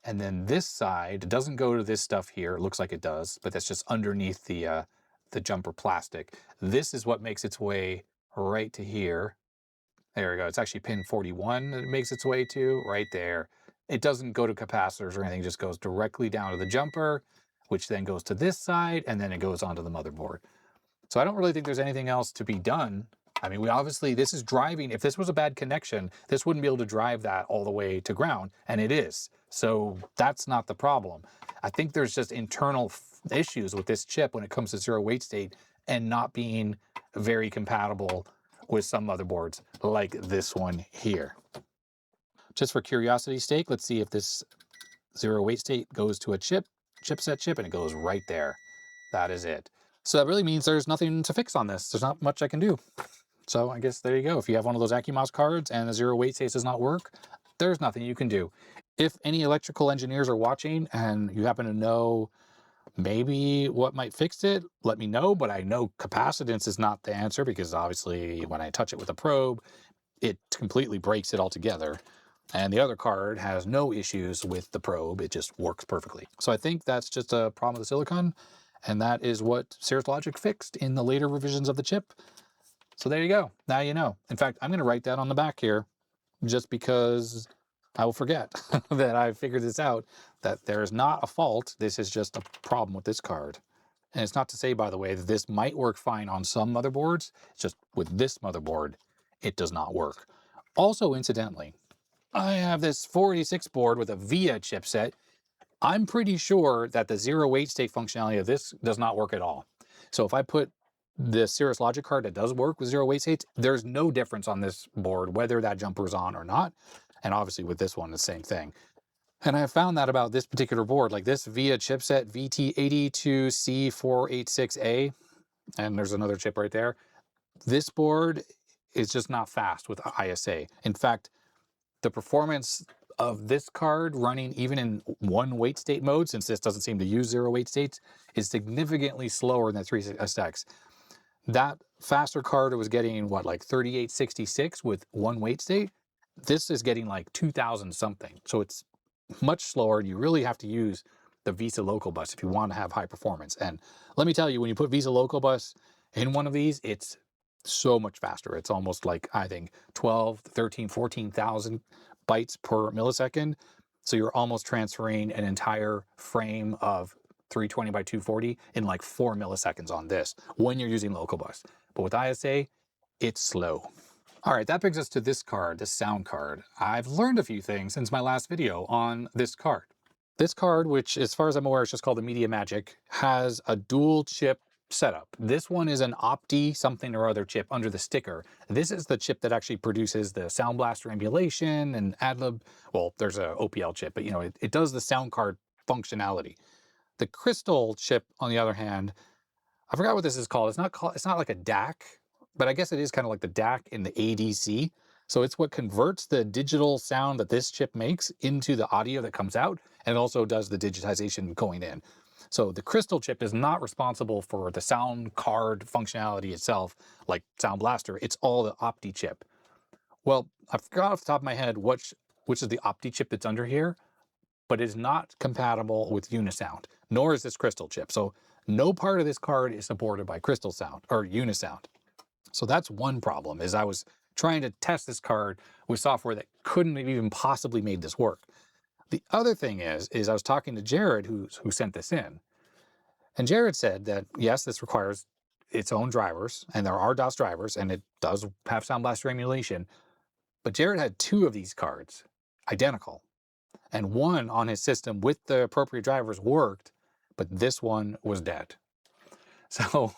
A: And then this side doesn't go to this stuff here. It looks like it does, but that's just underneath the jumper plastic. This is what makes its way right to here. There we go. It's actually pin 41 that it makes its way to right there. It doesn't go to capacitors or anything. It just goes directly down to the jumper, which then goes to this side, and then it goes onto the motherboard. So I don't really think there's anything else to be done. I mean, we obviously, this is driving. If this was a bad connection, this wouldn't be able to drive that all the way to ground, and it is. So that's not the problem. I think there's just internal issues with this chip when it comes to zero wait state and not being very compatible with some motherboards like this one here. Just for curiosity's sake, let's see if this zero wait state goes to a chipset chip, and it goes right there. That is it. So that really means there's nothing to fix on this. There's not much I can do. So I guess there you go. If you have one of those AccuMouse cards and the zero wait state does not work, there's nothing you can do. If any electrical engineers are watching and you happen to know maybe what might fix it, let me know. But I know capacitance is not the answer, because obviously when I touch it with a probe, it completely breaks it altogether. And the other card has no issues with the probe. It just works perfectly. So I think that's just a problem with the silicon. And that is what Cirrus Logic fixed in the later revisions of the chip. So there you go. Now you know. In fact, I'm going to write that on the back here, just because I will forget that I figured this out, that there is not a fault. This is just a problem with this card. And it's not to say, by the way, that this might work fine on some motherboards. It's just with this motherboard, it does not work. Also, incidentally, I have this 486 board with a VIA chipset. I'm pretty sure that the zero wait state functionality of this does not work at all. So if I put the Cirrus Logic card that does work with zero wait states, there's no difference on this board whether that jumper is on or not. And obviously with this one, the same thing. And I found that about this particular board, like this VIA chipset VT82C486A, and there's another chip right there. This board is just not fast with ISA. In fact, the performance of this card running even in one wait state mode, since this doesn't seem to use zero wait states, is significantly slower than the 36SX. That faster card was getting what, like 3866 with one wait state. This is getting like 2000 something. So it's much slower. You really have to use the VESA local bus if you want to have high performance. And let me tell you, when you put VESA local bus in one of these, it's so much faster. It's almost like, I think, 12, 13, 14,000 bytes per millisecond. So you're almost transferring an entire frame of 320 by 240 in like 4 milliseconds on this when you're using local bus. But with ISA, it's slow. All right, that brings us to this card, this sound card. I've learned a few things since my last video on this card. This card, which as far as I'm aware is just called the Media Magic, has a dual chip setup. This one is an Opti something or other chip under the sticker. This is the chip that actually produces the Sound Blaster emulation and AdLib. Well, there's a OPL chip, but you know, it does the sound card functionality. The Crystal chip, on the other hand, I forgot what this is called. It's not like a DAC, but I guess it is kind of like the DAC in the ADC. So it's what converts the digital sound that this chip makes into the audio that comes out, and it also does the digitization going in. So the Crystal chip is not responsible for the sound card functionality itself, like Sound Blaster. It's all the Opti chip. Well, I forgot off the top of my head which is the Opti chip that's under here, but it is not compatible with Unisound, nor is this Crystal chip. So no part of this card is supported by Crystal Sound or Unisound. So that's one problem, is I was trying to test this card with software that couldn't have even possibly made this work. The other thing is I was talking to Jared, who sent this in. And Jared said that, yes, this requires its own drivers, and there are DOS drivers, and it does have Sound Blaster emulation. But Jared had 2 of these cards, identical. And one on his system with the appropriate drivers worked, but this one was dead. So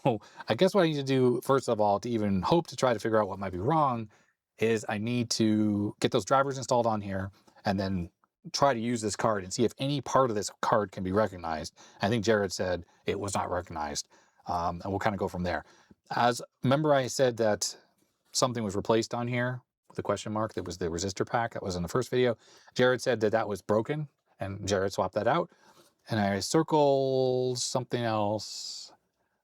A: I guess what I need to do, first of all, to even hope to try to figure out what might be wrong, is I need to get those drivers installed on here and then try to use this card and see if any part of this card can be recognized. I think Jared said it was not recognized, and we'll kind of go from there. Remember I said that something was replaced on here with a question mark? That was the resistor pack that was in the first video. Jared said that was broken, and Jared swapped that out. And I circled something else,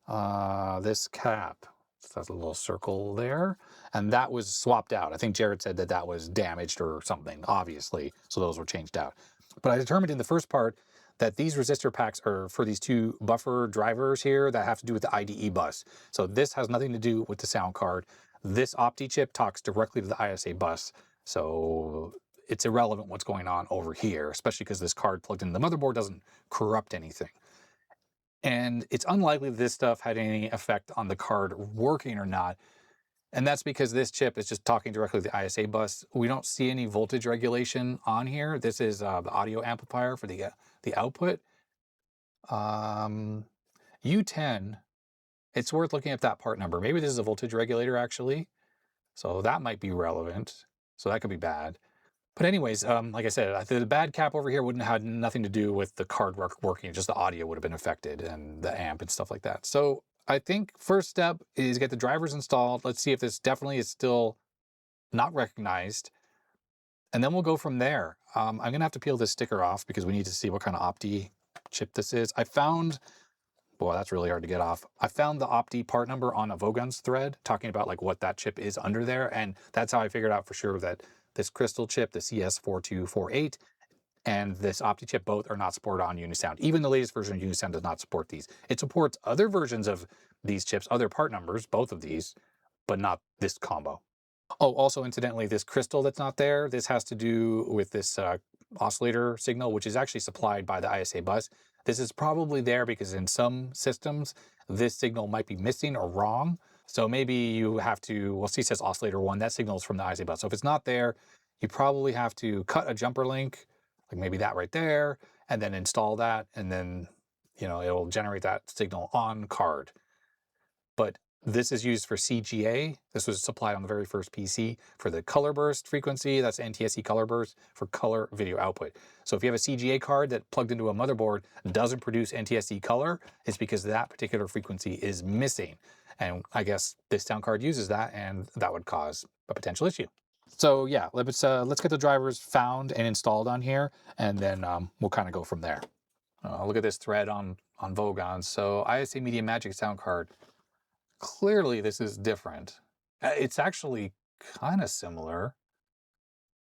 A: this cap. So that's a little circle there. And that was swapped out. I think Jared said that that was damaged or something, obviously. So those were changed out. But I determined in the first part that these resistor packs are for these two buffer drivers here that have to do with the IDE bus. So this has nothing to do with the sound card. This Opti chip talks directly to the ISA bus. So it's irrelevant what's going on over here, especially because this card plugged into the motherboard doesn't corrupt anything. And it's unlikely that this stuff had any effect on the card working or not. And that's because this chip is just talking directly to the ISA bus. We don't see any voltage regulation on here. This is the audio amplifier for the output. U10, it's worth looking at that part number. Maybe this is a voltage regulator actually. So that might be relevant. So that could be bad. But anyways, like I said, the bad cap over here wouldn't have had nothing to do with the card working. Just the audio would have been affected and the amp and stuff like that. So I think first step is get the drivers installed. Let's see if this definitely is still not recognized. And then we'll go from there. I'm going to have to peel this sticker off because we need to see what kind of Opti chip this is. I found, boy, that's really hard to get off. I found the Opti part number on a Vogons thread talking about like what that chip is under there. And that's how I figured out for sure that this crystal chip, the CS4248, and this Opti chip both are not supported on Unisound. Even the latest version of Unisound does not support these. It supports other versions of these chips, other part numbers, both of these, but not this combo. Oh, also incidentally, this crystal that's not there, this has to do with this oscillator signal, which is actually supplied by the ISA bus. This is probably there because in some systems, this signal might be missing or wrong. So maybe you have to, well, see, it says oscillator 1, that signal is from the ISA bus. So if it's not there, you probably have to cut a jumper link, like maybe that right there, and then install that, and then, you know, it'll generate that signal on card. But this is used for CGA. This was supplied on the very first PC for the color burst frequency. That's NTSC color burst for color video output. So if you have a CGA card that plugged into a motherboard doesn't produce NTSC color, it's because that particular frequency is missing. And I guess this sound card uses that, and that would cause a potential issue. So yeah, let's get the drivers found and installed on here, and then we'll kind of go from there. Look at this thread on Vogons. So ISA Media Magic sound card. Clearly this is different. It's actually kind of similar,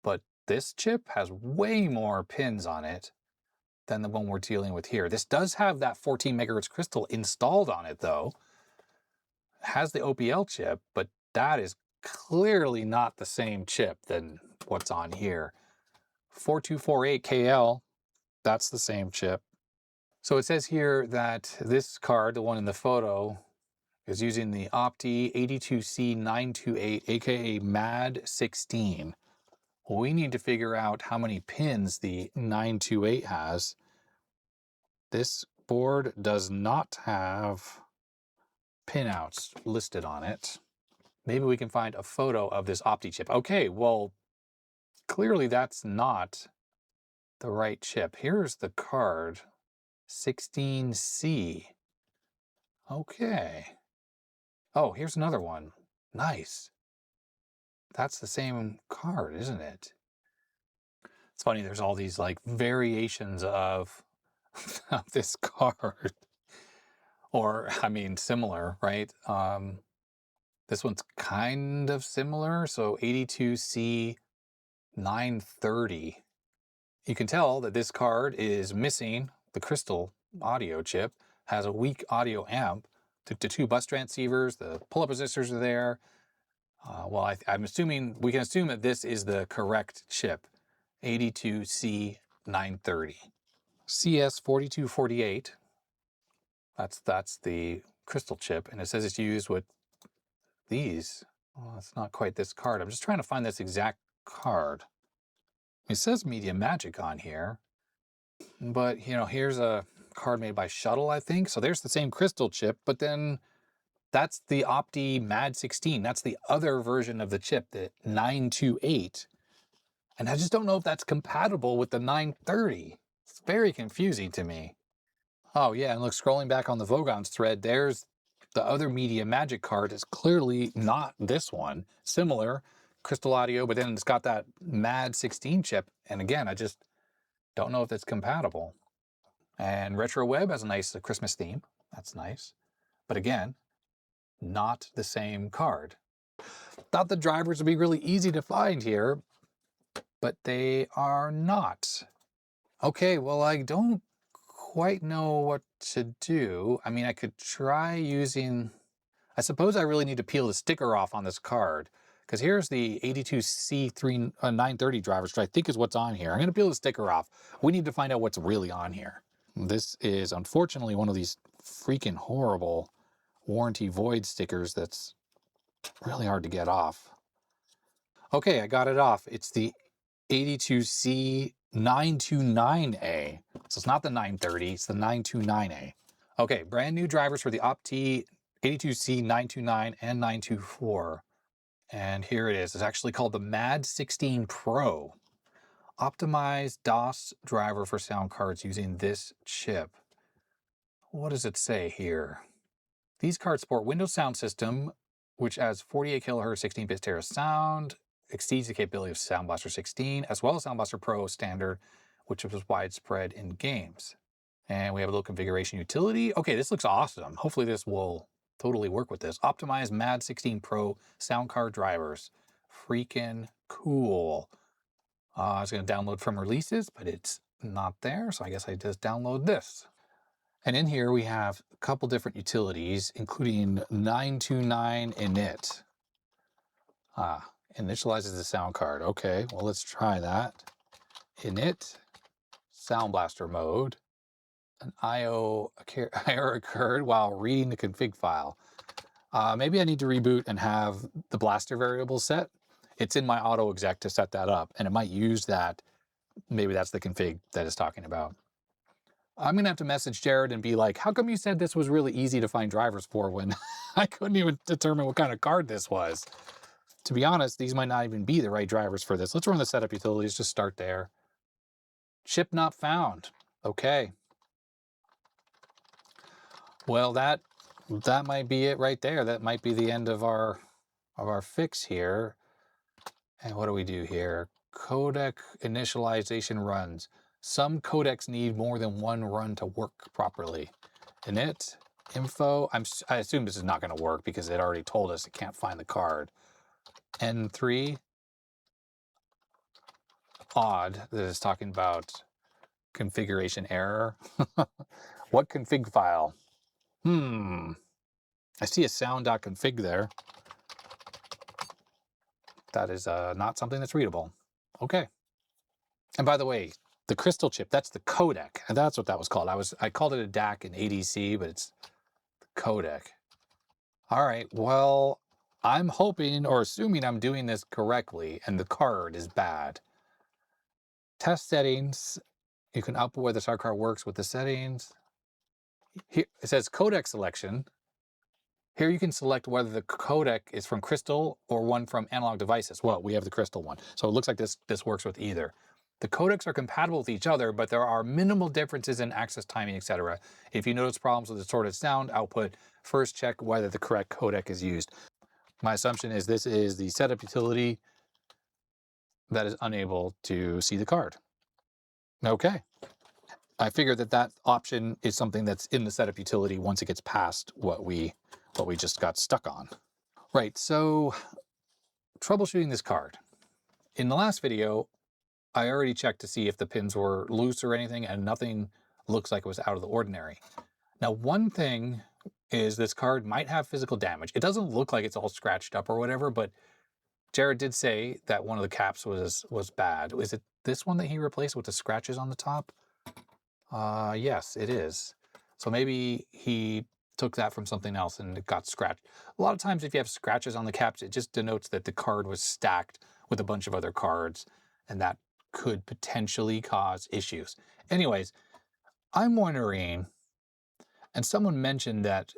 A: but this chip has way more pins on it than the one we're dealing with here. This does have that 14 megahertz crystal installed on it though. It has the OPL chip, but that is clearly not the same chip than what's on here. 4248 KL, that's the same chip. So it says here that this card, the one in the photo, is using the Opti 82C928, aka MAD16. We need to figure out how many pins the 928 has. This board does not have pinouts listed on it. Maybe we can find a photo of this Opti chip. Okay, well, clearly that's not the right chip. Here's the card, 16C. Okay. Oh, here's another one. Nice. That's the same card, isn't it? It's funny, there's all these like variations of this card. Or, I mean, similar, right? This one's kind of similar. So 82C 930. You can tell that this card is missing the crystal audio chip, has a weak audio amp, the two bus transceivers, the pull-up resistors are there. Well, I'm assuming, we can assume that this is the correct chip, 82C930. CS4248, that's the crystal chip, and it says it's used with these. Well, it's not quite this card. I'm just trying to find this exact card. It says Media Magic on here, but you know, here's a card made by Shuttle, I think. So there's the same crystal chip, but then that's the Opti MAD16. That's the other version of the chip, the 928. And I just don't know if that's compatible with the 930. It's very confusing to me. Oh yeah, and look, scrolling back on the Vogons thread, there's the other Media Magic card is clearly not this one. Similar, crystal audio, but then it's got that MAD16 chip. And again, I just don't know if it's compatible. And Retro Web has a nice Christmas theme. That's nice. But again, not the same card. Thought the drivers would be really easy to find here, but they are not. Okay, well, I don't quite know what to do. I mean, I could try using, I suppose I really need to peel the sticker off on this card, because here's the 82C930 drivers, which I think is what's on here. I'm going to peel the sticker off. We need to find out what's really on here. This is unfortunately one of these freaking horrible warranty void stickers that's really hard to get off. Okay, I got it off. It's the 82C929A. So it's not the 930, it's the 929A. Okay, brand new drivers for the Opti 82C929 and 924. And here it is. It's actually called the MAD 16 Pro. Optimized DOS driver for sound cards using this chip. What does it say here? These cards support Windows Sound System, which has 48 kilohertz 16-bit stereo sound, exceeds the capability of Sound Blaster 16, as well as Sound Blaster Pro standard, which was widespread in games. And we have a little configuration utility. Okay, this looks awesome. Hopefully this will totally work with this. Optimized MAD 16 Pro sound card drivers. Freaking cool. I was going to download from releases, but it's not there, so I guess I just download this. And in here we have a couple different utilities, including 929 init. Initializes the sound card. Okay, well, let's try that. Init, Sound Blaster mode. An IO error occurred while reading the config file. Maybe I need to reboot and have the blaster variable set. It's in my auto exec to set that up, and it might use that. Maybe that's the config that it's talking about. I'm going to have to message Jared and be like, how come you said this was really easy to find drivers for when I couldn't even determine what kind of card this was? To be honest, these might not even be the right drivers for this. Let's run the setup utilities, just start there. Chip not found. Okay. Well, that might be it right there. That might be the end of our fix here. And what do we do here? Codec initialization runs. Some codecs need more than one run to work properly. Init, info. I assume this is not going to work because it already told us it can't find the card. N3. Odd that it's talking about configuration error. What config file? I see a sound.config there. That is not something that's readable. Okay. And by the way, the crystal chip, that's the codec. And that's what that was called. I called it a DAC in ADC, but it's the codec. All right, well, I'm hoping or assuming I'm doing this correctly and the card is bad. Test settings. You can output whether the sound card works with the settings. Here, it says codec selection. Here you can select whether the codec is from Crystal or one from Analog Devices. Well, we have the Crystal one, so it looks like this works with either. The codecs are compatible with each other, but there are minimal differences in access timing, etc. If you notice problems with distorted sound output, first check whether the correct codec is used. My assumption is this is the setup utility that is unable to see the card. Okay. I figured that option is something that's in the setup utility once it gets past what we just got stuck on. Right, so troubleshooting this card. In the last video, I already checked to see if the pins were loose or anything, and nothing looks like it was out of the ordinary. Now, one thing is this card might have physical damage. It doesn't look like it's all scratched up or whatever, but Jared did say that one of the caps was bad. Is it this one that he replaced with the scratches on the top? Yes, it is. So maybe he took that from something else and it got scratched. A lot of times if you have scratches on the caps, it just denotes that the card was stacked with a bunch of other cards, and that could potentially cause issues. Anyways, I'm wondering, and someone mentioned that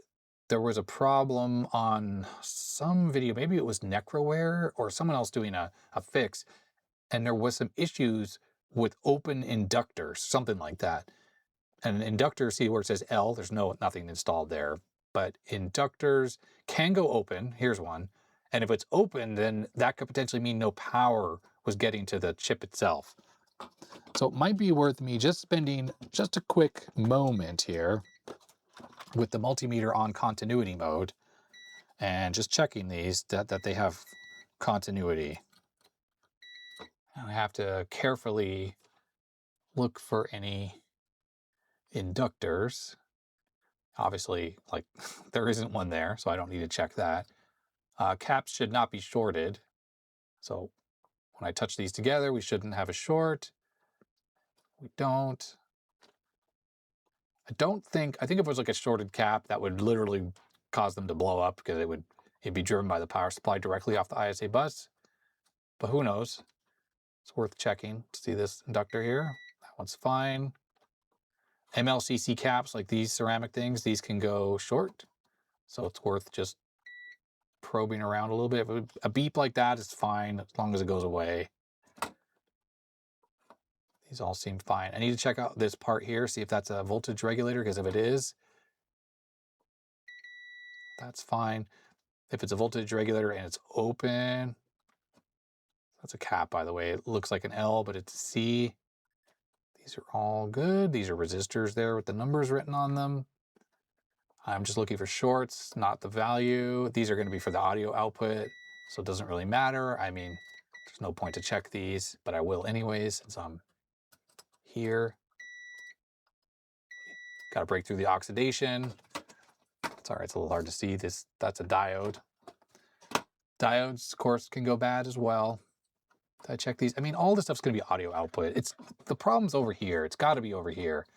A: there was a problem on some video, maybe it was Necroware or someone else doing a fix, and there was some issues with open inductors, something like that. And an inductor, see where it says L, there's nothing installed there, but inductors can go open. Here's one. And if it's open, then that could potentially mean no power was getting to the chip itself. So it might be worth me just spending just a quick moment here with the multimeter on continuity mode and just checking these that they have continuity. And I have to carefully look for any inductors. Obviously, like there isn't one there, so I don't need to check that. Caps should not be shorted. So when I touch these together, we shouldn't have a short. We don't. I think if it was like a shorted cap, that would literally cause them to blow up because it'd be driven by the power supply directly off the ISA bus. But who knows? It's worth checking to see this inductor here. That one's fine. MLCC caps, like these ceramic things, these can go short. So it's worth just probing around a little bit. A beep like that is fine as long as it goes away. These all seem fine. I need to check out this part here, see if that's a voltage regulator, because if it is, that's fine. If it's a voltage regulator and it's open, that's a cap, by the way. It looks like an L, but it's a C. These are all good. These are resistors there with the numbers written on them. I'm just looking for shorts, not the value. These are going to be for the audio output, so it doesn't really matter. I mean, there's no point to check these, but I will anyways, since I'm here. Got to break through the oxidation. Sorry, it's a little hard to see. That's a diode. Diodes, of course, can go bad as well. Did I check these? I mean, all this stuff's going to be audio output. The problem's over here. It's got to be over here.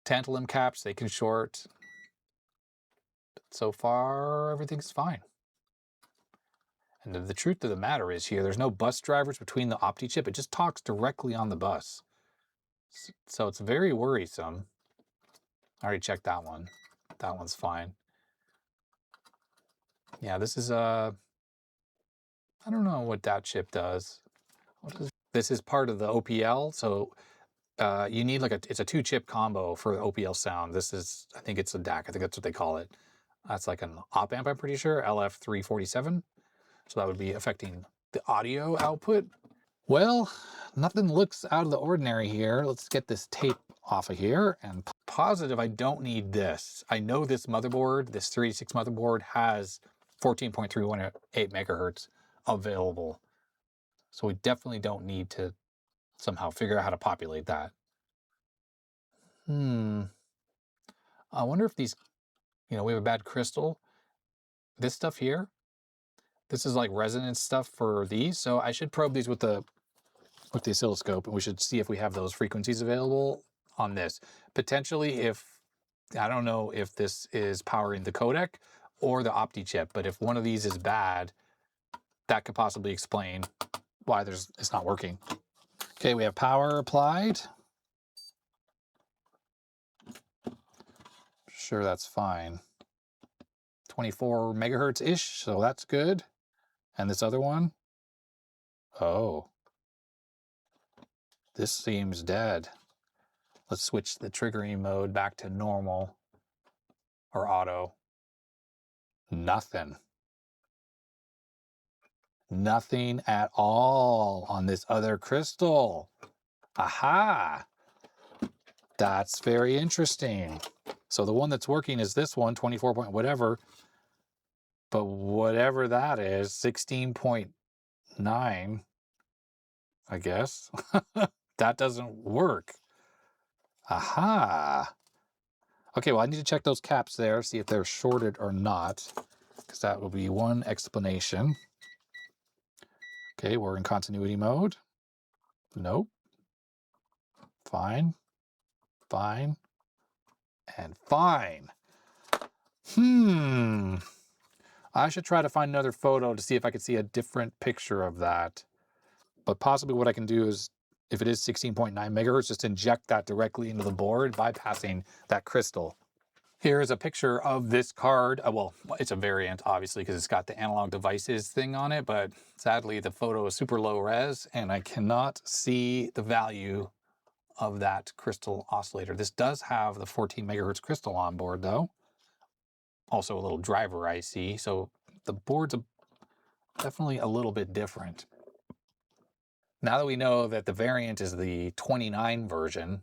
A: Tantalum caps, they can short. So far, everything's fine. And the truth of the matter is here, there's no bus drivers between the Opti chip. It just talks directly on the bus. So it's very worrisome. I already checked that one. That one's fine. Yeah, this is I don't know what that chip does. This is part of the OPL, so you need it's a 2-chip combo for the OPL sound. I think it's a DAC. I think that's what they call it. That's like an op amp, I'm pretty sure, LF347. So that would be affecting the audio output. Well, nothing looks out of the ordinary here. Let's get this tape off of here, and positive I don't need this. I know this motherboard, this 386 motherboard, has 14.318 megahertz available. So we definitely don't need to somehow figure out how to populate that. I wonder if these, we have a bad crystal. This stuff here, this is like resonance stuff for these. So I should probe these with the oscilloscope, and we should see if we have those frequencies available on this. Potentially I don't know if this is powering the codec or the Opti chip, but if one of these is bad, that could possibly explain why it's not working. Okay, we have power applied. Sure, that's fine. 24 megahertz-ish, so that's good. And this other one? Oh. This seems dead. Let's switch the triggering mode back to normal or auto. Nothing. Nothing at all on this other crystal. Aha! That's very interesting. So the one that's working is this one, 24 point whatever. But whatever that is, 16.9, I guess. That doesn't work. Aha! Okay, well, I need to check those caps there, see if they're shorted or not, because that will be one explanation. Okay, we're in continuity mode. Nope. Fine. Fine. And fine. I should try to find another photo to see if I could see a different picture of that. But possibly what I can do is, if it is 16.9 megahertz, just inject that directly into the board, bypassing that crystal. Here is a picture of this card. Well, it's a variant, obviously, because it's got the analog devices thing on it, but sadly the photo is super low res, and I cannot see the value of that crystal oscillator. This does have the 14 megahertz crystal on board, though. Also a little driver IC, so the board's definitely a little bit different. Now that we know that the variant is the 29 version,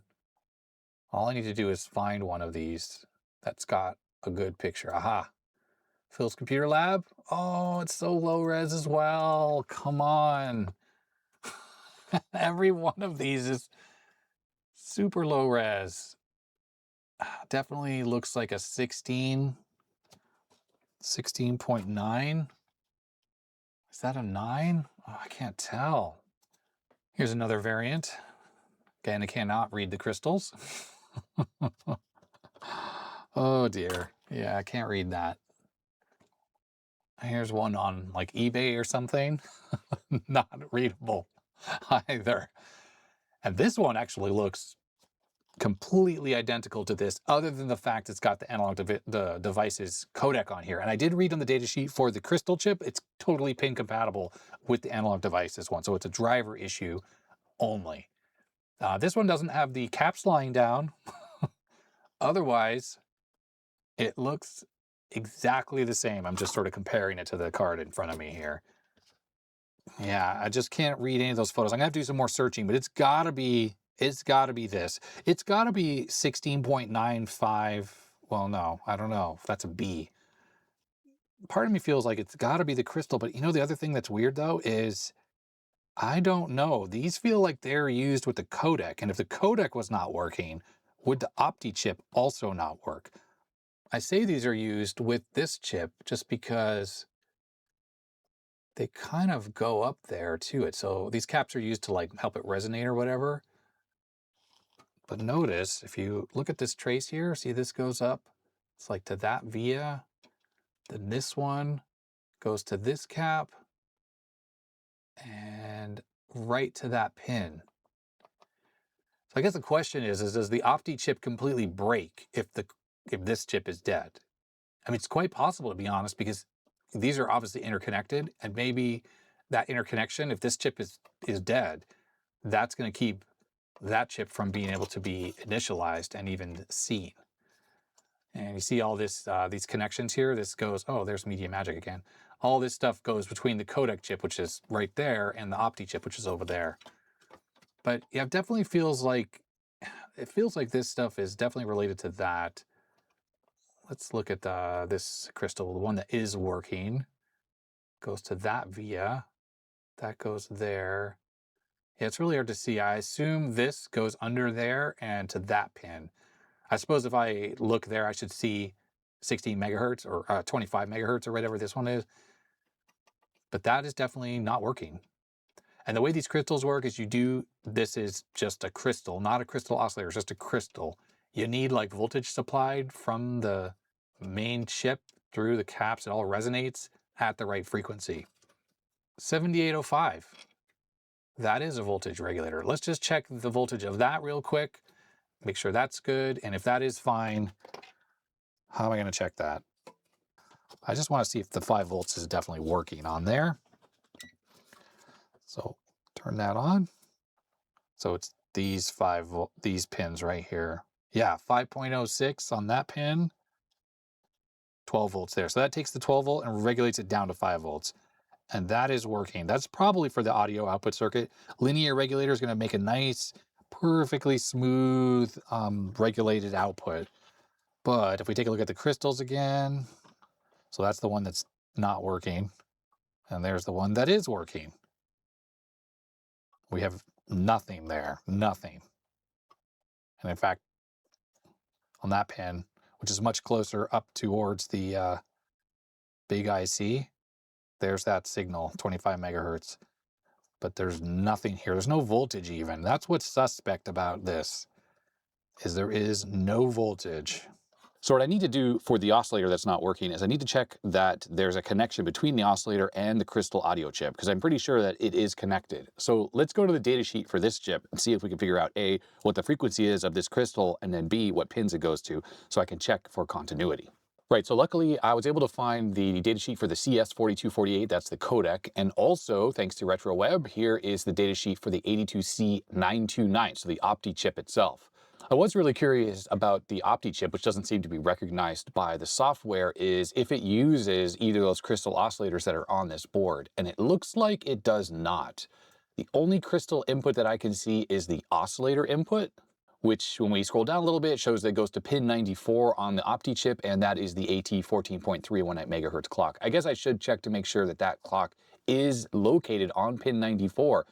A: all I need to do is find one of these that's got a good picture. Aha, Phil's Computer Lab. Oh, it's so low res as well. Come on. Every one of these is super low res. Definitely looks like a 16.9. Is that a 9? Oh, I can't tell. Here's another variant. Again, I cannot read the crystals. Oh dear. Yeah, I can't read that. Here's one on like eBay or something. Not readable either. And this one actually looks completely identical to this, other than the fact it's got the analog the device's codec on here. And I did read on the datasheet for the crystal chip, it's totally pin compatible with the analog devices one. So it's a driver issue only. This one doesn't have the caps lying down. Otherwise, it looks exactly the same. I'm just sort of comparing it to the card in front of me here. Yeah, I just can't read any of those photos. I'm gonna have to do some more searching, but it's gotta be this. It's gotta be 16.95. Well, no, I don't know if that's a B. Part of me feels like it's gotta be the crystal, but you know, the other thing that's weird though is I don't know. These feel like they're used with the codec, and if the codec was not working, would the Opti chip also not work? I say these are used with this chip just because they kind of go up there to it. So these caps are used to like help it resonate or whatever. But notice if you look at this trace here, see this goes up. It's like to that via. Then this one goes to this cap and right to that pin. So I guess the question is does the Opti chip completely break if this chip is dead? I mean, it's quite possible, to be honest, because these are obviously interconnected, and maybe that interconnection, if this chip is dead, that's going to keep that chip from being able to be initialized and even seen. And you see all this, these connections here. This goes, oh, there's Media Magic again. All this stuff goes between the codec chip, which is right there, and the Opti chip, which is over there. But yeah, it definitely feels like this stuff is definitely related to that. Let's look at this crystal, the one that is working. Goes to that via. That goes there. Yeah, it's really hard to see. I assume this goes under there and to that pin. I suppose if I look there, I should see 16 megahertz or 25 megahertz or whatever this one is. But that is definitely not working. And the way these crystals work is this is just a crystal, not a crystal oscillator, it's just a crystal. You need like voltage supplied from the main chip through the caps. It all resonates at the right frequency. 7805. That is a voltage regulator. Let's just check the voltage of that real quick. Make sure that's good. And if that is fine, how am I going to check that? I just want to see if the 5 volts is definitely working on there. So turn that on. So it's these these pins right here. Yeah, 5.06 on that pin, 12 volts there. So that takes the 12 volt and regulates it down to 5 volts. And that is working. That's probably for the audio output circuit. Linear regulator is going to make a nice, perfectly smooth, regulated output. But if we take a look at the crystals again, so that's the one that's not working. And there's the one that is working. We have nothing there, nothing. And in fact, on that pin, which is much closer up towards the big IC, there's that signal, 25 megahertz. But there's nothing here. There's no voltage even. That's what's suspect about this, is there is no voltage. So what I need to do for the oscillator that's not working is I need to check that there's a connection between the oscillator and the crystal audio chip, because I'm pretty sure that it is connected. So let's go to the data sheet for this chip and see if we can figure out A, what the frequency is of this crystal, and then B, what pins it goes to, so I can check for continuity. Right, so luckily I was able to find the datasheet for the CS4248, that's the codec, and also, thanks to RetroWeb, here is the datasheet for the 82C929, so the Opti chip itself. I was really curious about the Opti chip, which doesn't seem to be recognized by the software, is if it uses either of those crystal oscillators that are on this board, and it looks like it does not. The only crystal input that I can see is the oscillator input, which when we scroll down a little bit, shows that it goes to pin 94 on the Opti chip, and that is the AT 14.318 megahertz clock. I guess I should check to make sure that that clock is located on pin 94,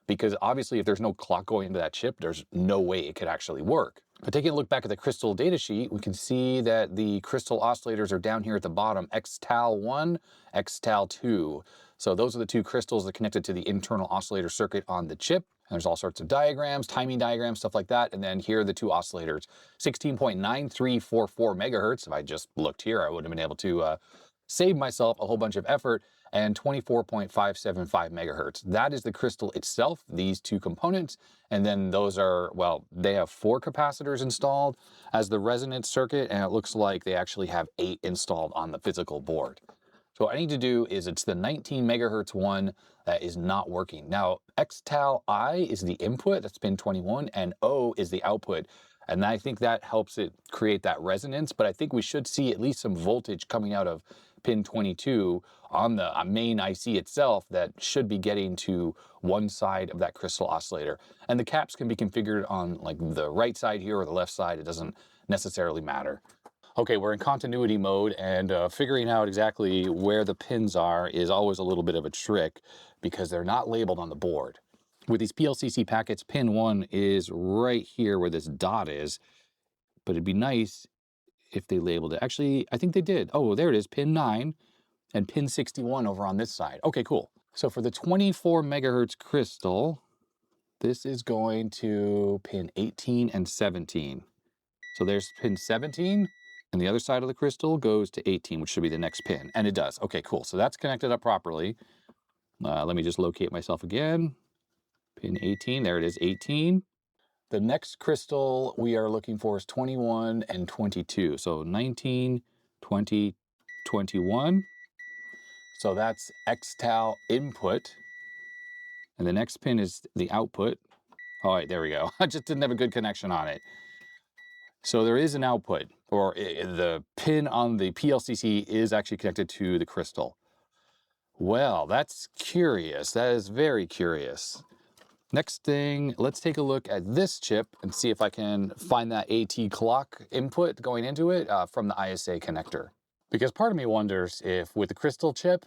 A: because obviously if there's no clock going into that chip, there's no way it could actually work. But taking a look back at the crystal datasheet, we can see that the crystal oscillators are down here at the bottom, XTAL1, XTAL2. So those are the two crystals that are connected to the internal oscillator circuit on the chip. And there's all sorts of diagrams, timing diagrams, stuff like that. And then here are the two oscillators, 16.9344 megahertz. If I just looked here, I would have been able to save myself a whole bunch of effort, and 24.575 megahertz. That is the crystal itself, these two components. And then those are, well, they have 4 capacitors installed as the resonance circuit, and it looks like they actually have 8 installed on the physical board. So what I need to do is, it's the 19 megahertz one that is not working. Now, XTAL-I is the input, that's pin 21, and O is the output. And I think that helps it create that resonance, but I think we should see at least some voltage coming out of pin 22 on the main IC itself that should be getting to one side of that crystal oscillator. And the caps can be configured on like the right side here or the left side, it doesn't necessarily matter. Okay, we're in continuity mode, and figuring out exactly where the pins are is always a little bit of a trick because they're not labeled on the board. With these PLCC packets, pin 1 is right here where this dot is, but it'd be nice if they labeled it. Actually, I think they did. Oh, there it is, pin 9 and pin 61 over on this side. Okay, cool. So for the 24 megahertz crystal, this is going to pin 18 and 17. So there's pin 17. And the other side of the crystal goes to 18, which should be the next pin. And it does. Okay, cool. So that's connected up properly. Let me just locate myself again. Pin 18, there it is, 18. The next crystal we are looking for is 21 and 22. So 19, 20, 21. So that's XTAL input. And the next pin is the output. All right, there we go. I just didn't have a good connection on it. So there is an output, or the pin on the PLCC is actually connected to the crystal. Well, that's curious. That is very curious. Next thing, let's take a look at this chip and see if I can find that AT clock input going into it from the ISA connector. Because part of me wonders if with the crystal chip,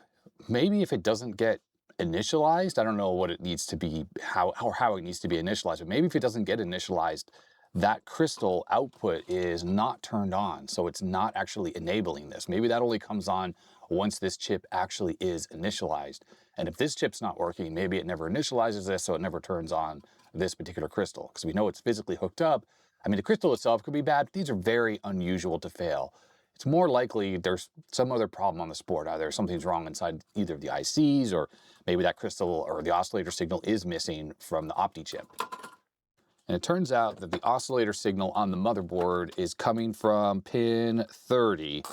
A: maybe if it doesn't get initialized, I don't know what it needs to be, how it needs to be initialized, but maybe if it doesn't get initialized, that crystal output is not turned on, so it's not actually enabling this. Maybe that only comes on once this chip actually is initialized. And if this chip's not working, maybe it never initializes this, so it never turns on this particular crystal, because we know it's physically hooked up. I mean, the crystal itself could be bad, but these are very unusual to fail. It's more likely there's some other problem on this board. Either something's wrong inside either of the ICs, or maybe that crystal or the oscillator signal is missing from the Opti chip. And it turns out that the oscillator signal on the motherboard is coming from pin 30,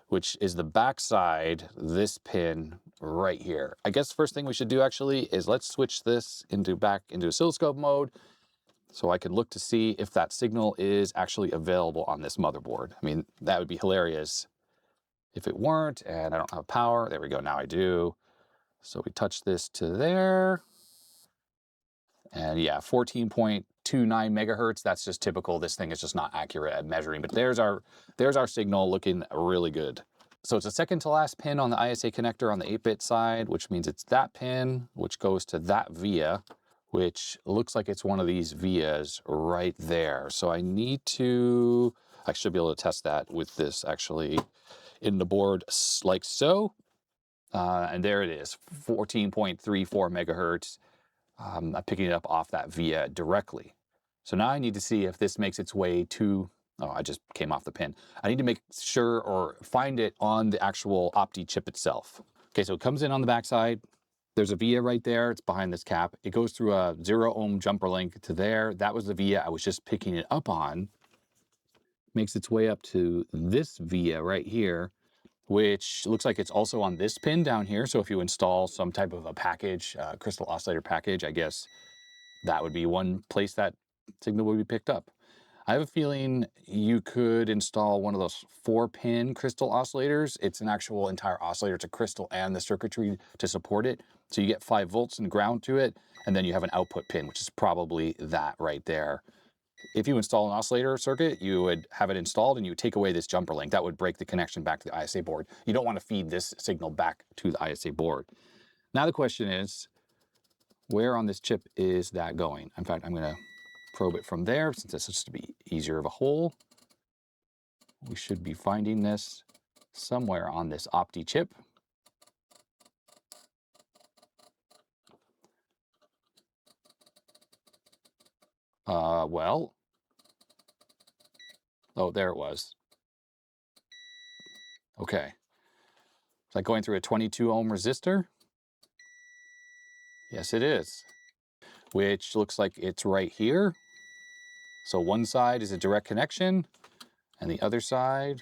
A: which is the backside, this pin right here. I guess the first thing we should do actually is let's switch this back into oscilloscope mode so I can look to see if that signal is actually available on this motherboard. I mean, that would be hilarious if it weren't, and I don't have power. There we go, now I do. So we touch this to there. And yeah, 14.29 megahertz, that's just typical. This thing is just not accurate at measuring, but there's our signal looking really good. So it's the second to last pin on the ISA connector on the 8-bit side, which means it's that pin, which goes to that via, which looks like it's one of these vias right there. So I should be able to test that with this actually in the board like so. And there it is, 14.34 megahertz. I'm picking it up off that via directly. So now I need to see if this makes its way to, oh, I just came off the pin. I need to make sure or find it on the actual Opti chip itself. Okay, so it comes in on the backside. There's a via right there. It's behind this cap. It goes through a 0 ohm jumper link to there. That was the via I was just picking it up on. Makes its way up to this via right here, which looks like it's also on this pin down here. So if you install some type of a package, crystal oscillator package, I guess that would be one place that signal would be picked up. I have a feeling you could install one of those 4-pin crystal oscillators. It's an actual entire oscillator. It's a crystal and the circuitry to support it. So you get 5 volts and ground to it, and then you have an output pin, which is probably that right there. If you install an oscillator circuit, you would have it installed and you would take away this jumper link. That would break the connection back to the ISA board. You don't want to feed this signal back to the ISA board. Now the question is, where on this chip is that going? In fact, I'm going to probe it from there since this is to be easier of a hole. We should be finding this somewhere on this Opti chip. Well, oh, there it was. Okay. Is that going through a 22 ohm resistor? Yes, it is. Which looks like it's right here. So one side is a direct connection and the other side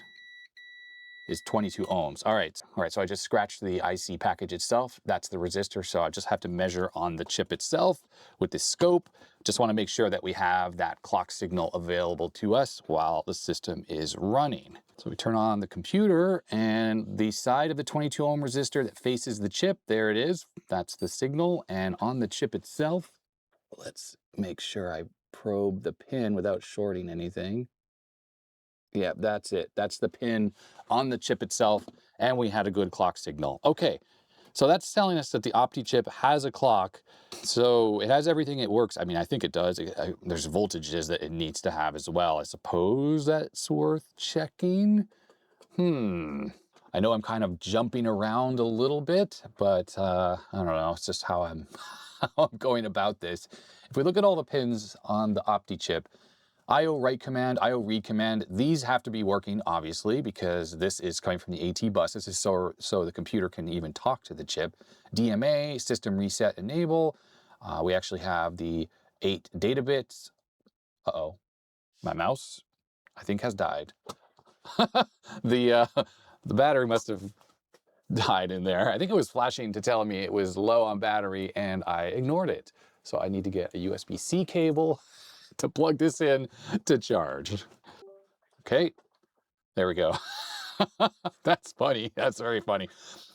A: is 22 ohms. All right, so I just scratched the IC package itself. That's the resistor, so I just have to measure on the chip itself with this scope. Just want to make sure that we have that clock signal available to us while the system is running. So we turn on the computer and the side of the 22 ohm resistor that faces the chip, there it is. That's the signal. And on the chip itself, let's make sure I probe the pin without shorting anything. Yeah, that's it. That's the pin on the chip itself, and we had a good clock signal. Okay, so that's telling us that the Opti chip has a clock. So it has everything it works. I mean, I think it does. There's voltages that it needs to have as well. I suppose that's worth checking. I know I'm kind of jumping around a little bit, but I don't know. It's just how I'm, how I'm going about this. If we look at all the pins on the Opti chip, IO write command, IO read command, these have to be working, obviously, because this is coming from the AT bus. This is so the computer can even talk to the chip. DMA, system reset enable. We actually have the 8 data bits. Uh-oh, my mouse, I think, has died. The battery must have died in there. I think it was flashing to tell me it was low on battery, and I ignored it. So I need to get a USB-C cable to plug this in to charge. Okay, there we go. That's funny. That's very funny.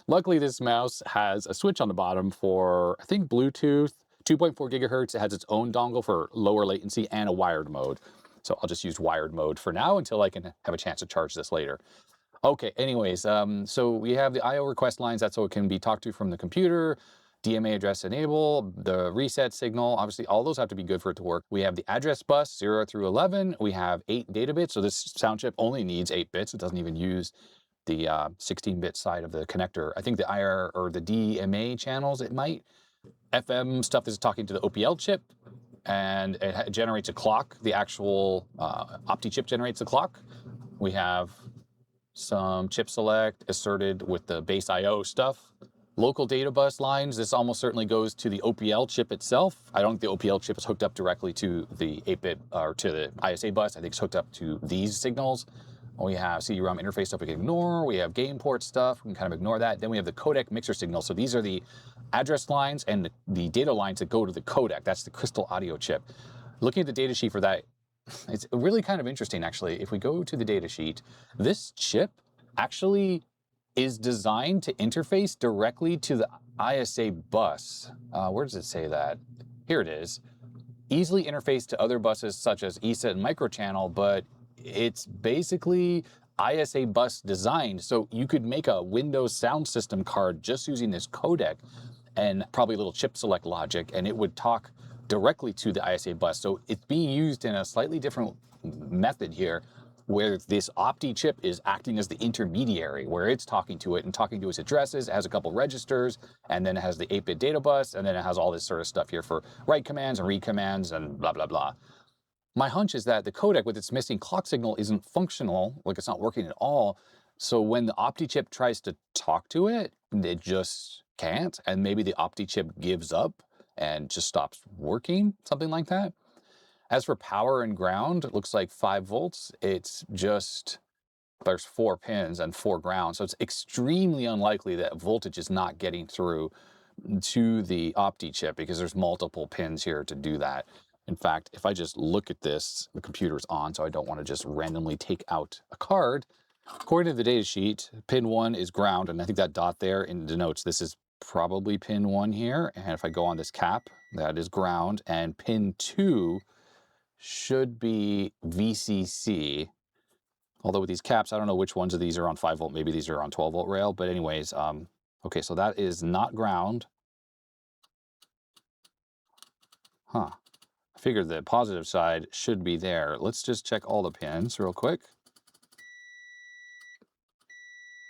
A: Luckily, this mouse has a switch on the bottom for, I think, Bluetooth, 2.4 gigahertz. It has its own dongle for lower latency and a wired mode. So I'll just use wired mode for now until I can have a chance to charge this later. Okay, anyways, so we have the IO request lines. That's so it can be talked to from the computer. DMA address enable, the reset signal, obviously all those have to be good for it to work. We have the address bus 0 through 11. We have 8 data bits. So this sound chip only needs 8 bits. It doesn't even use the 16-bit side of the connector. I think the IR or the DMA channels, it might. FM stuff is talking to the OPL chip, and it generates a clock. The actual Opti chip generates a clock. We have some chip select asserted with the base IO stuff. Local data bus lines, this almost certainly goes to the OPL chip itself. I don't think the OPL chip is hooked up directly to the 8-bit or to the ISA bus. I think it's hooked up to these signals. We have CD-ROM interface stuff we can ignore. We have game port stuff. We can kind of ignore that. Then we have the codec mixer signal. So these are the address lines and the data lines that go to the codec. That's the crystal audio chip. Looking at the data sheet for that, it's really kind of interesting, actually. If we go to the data sheet, this chip actually is designed to interface directly to the ISA bus. Where does it say that? Here it is. Easily interface to other buses such as ESA and microchannel, but it's basically ISA bus designed. So you could make a Windows sound system card just using this codec and probably a little chip select logic, and it would talk directly to the ISA bus. So it's being used in a slightly different method here, where this Opti chip is acting as the intermediary, where it's talking to it and talking to its addresses. It has a couple registers, and then it has the 8-bit data bus, and then it has all this sort of stuff here for write commands and read commands and blah, blah, blah. My hunch is that the codec with its missing clock signal isn't functional, like it's not working at all. So when the Opti chip tries to talk to it, it just can't, and maybe the Opti chip gives up and just stops working, something like that. As for power and ground, it looks like 5 volts. It's just, there's 4 pins and 4 grounds. So it's extremely unlikely that voltage is not getting through to the Opti chip because there's multiple pins here to do that. In fact, if I just look at this, the computer's on, so I don't want to just randomly take out a card. According to the data sheet, pin 1 is ground, and I think that dot there denotes this is probably pin 1 here. And if I go on this cap, that is ground, and pin 2 should be VCC. Although with these caps, I don't know which ones of these are on 5 volt. Maybe these are on 12 volt rail. But anyways, okay, so that is not ground. Huh. I figured the positive side should be there. Let's just check all the pins real quick.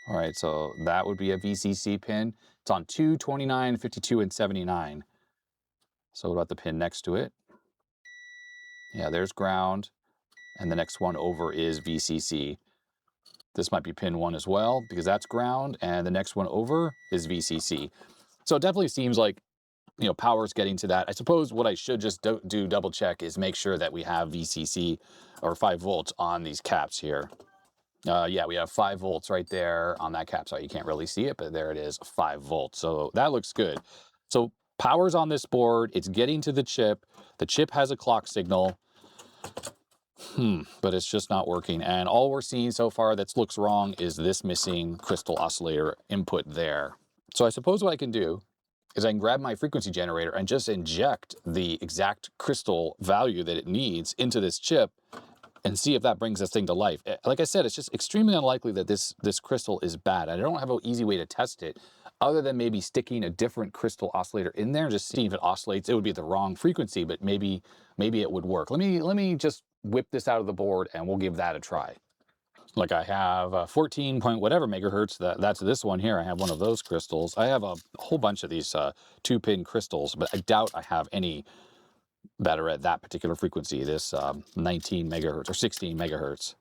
A: All right, so that would be a VCC pin. It's on 2, 29, 52, and 79. So what about the pin next to it? Yeah, there's ground. And the next one over is VCC. This might be pin 1 as well, because that's ground. And the next one over is VCC. So it definitely seems like, you know, power's getting to that. I suppose what I should just do double check is make sure that we have VCC or 5 volts on these caps here. Yeah, we have 5 volts right there on that cap. So you can't really see it, but there it is, 5 volts. So that looks good. So power's on this board. It's getting to the chip. The chip has a clock signal. But it's just not working. And all we're seeing so far that looks wrong is this missing crystal oscillator input there. So I suppose what I can do is I can grab my frequency generator and just inject the exact crystal value that it needs into this chip and see if that brings this thing to life. Like I said, it's just extremely unlikely that this crystal is bad. I don't have an easy way to test it other than maybe sticking a different crystal oscillator in there and just seeing if it oscillates. It would be the wrong frequency, but maybe it would work. Let me just whip this out of the board and we'll give that a try. Like I have 14 point whatever megahertz. That's this one here. I have one of those crystals. I have a whole bunch of these 2-pin crystals, but I doubt I have any that are at that particular frequency, this 19 megahertz or 16 megahertz.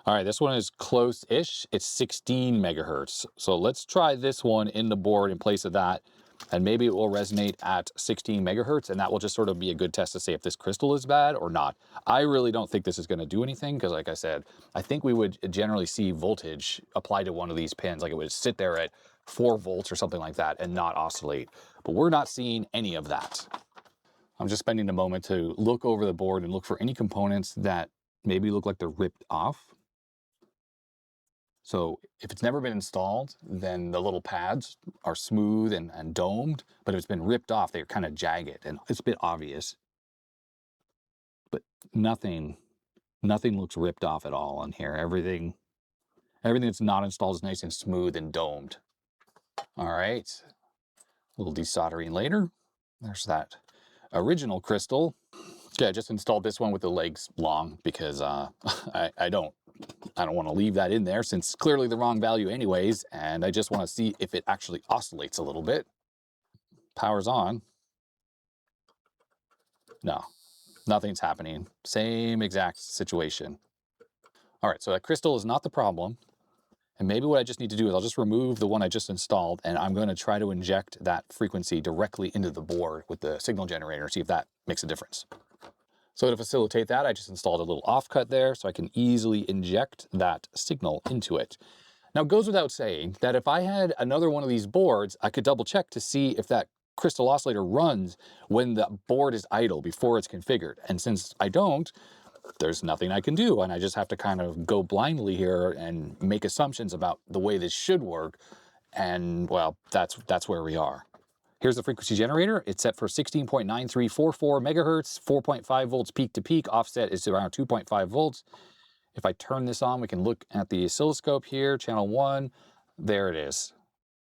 A: All right, this one is close-ish. It's 16 megahertz. So let's try this one in the board in place of that, and maybe it will resonate at 16 megahertz, and that will just sort of be a good test to say if this crystal is bad or not. I really don't think this is going to do anything because, like I said, I think we would generally see voltage apply to one of these pins, like it would sit there at 4 volts or something like that and not oscillate. But we're not seeing any of that. I'm just spending a moment to look over the board and look for any components that maybe look like they're ripped off. So if it's never been installed, then the little pads are smooth and domed, but if it's been ripped off, they're kind of jagged, and it's a bit obvious. But nothing looks ripped off at all on here. Everything that's not installed is nice and smooth and domed. All right, a little desoldering later. There's that original crystal. Yeah, I just installed this one with the legs long because I don't want to leave that in there since clearly the wrong value anyways, and I just want to see if it actually oscillates a little bit. Power's on. No, nothing's happening. Same exact situation. All right, so that crystal is not the problem. And maybe what I just need to do is I'll just remove the one I just installed, and I'm going to try to inject that frequency directly into the board with the signal generator, see if that makes a difference. So to facilitate that, I just installed a little offcut there so I can easily inject that signal into it. Now, it goes without saying that if I had another one of these boards, I could double check to see if that crystal oscillator runs when the board is idle before it's configured. And since I don't, there's nothing I can do. And I just have to kind of go blindly here and make assumptions about the way this should work. And well, that's where we are. Here's the frequency generator. It's set for 16.9344 megahertz, 4.5 volts peak to peak. Offset is around 2.5 volts. If I turn this on, we can look at the oscilloscope here, channel 1. There it is.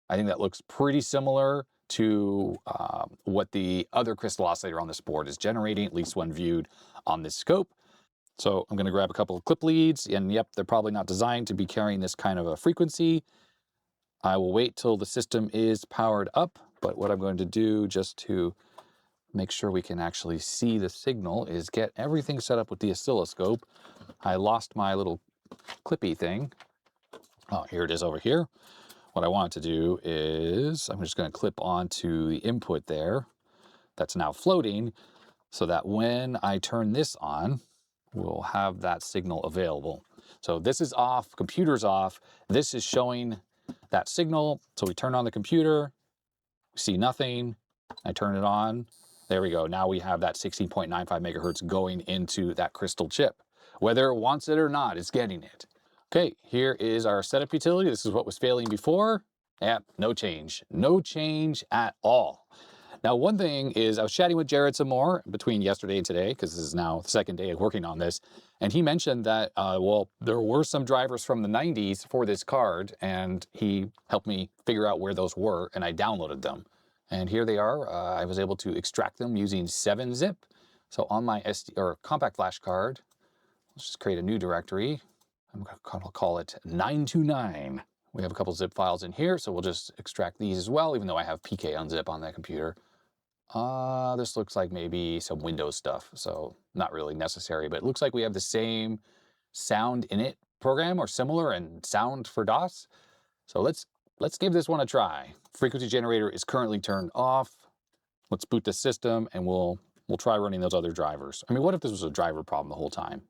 A: I think that looks pretty similar to what the other crystal oscillator on this board is generating, at least when viewed on this scope. So I'm going to grab a couple of clip leads, and yep, they're probably not designed to be carrying this kind of a frequency. I will wait till the system is powered up, but what I'm going to do just to make sure we can actually see the signal is get everything set up with the oscilloscope. I lost my little clippy thing. Oh, here it is over here. What I want to do is I'm just going to clip onto the input there that's now floating so that when I turn this on, we'll have that signal available. So this is off, computer's off. This is showing that signal. So we turn on the computer, we see nothing. I turn it on. There we go. Now we have that 16.95 megahertz going into that crystal chip. Whether it wants it or not, it's getting it. Okay, here is our setup utility. This is what was failing before. Yep, no change. No change at all. Now, one thing is I was chatting with Jared some more between yesterday and today, because this is now the second day of working on this. And he mentioned that, well, there were some drivers from the 90s for this card, and he helped me figure out where those were, and I downloaded them. And here they are. I was able to extract them using 7-zip. So on my SD or compact flash card, let's just create a new directory. I'm going to call it 929. We have a couple zip files in here, so we'll just extract these as well, even though I have PK unzip on that computer. This looks like maybe some Windows stuff, so not really necessary, but it looks like we have the same sound init program or similar and sound for DOS. So let's give this one a try. Frequency generator is currently turned off. Let's boot the system and we'll try running those other drivers. I mean, what if this was a driver problem the whole time?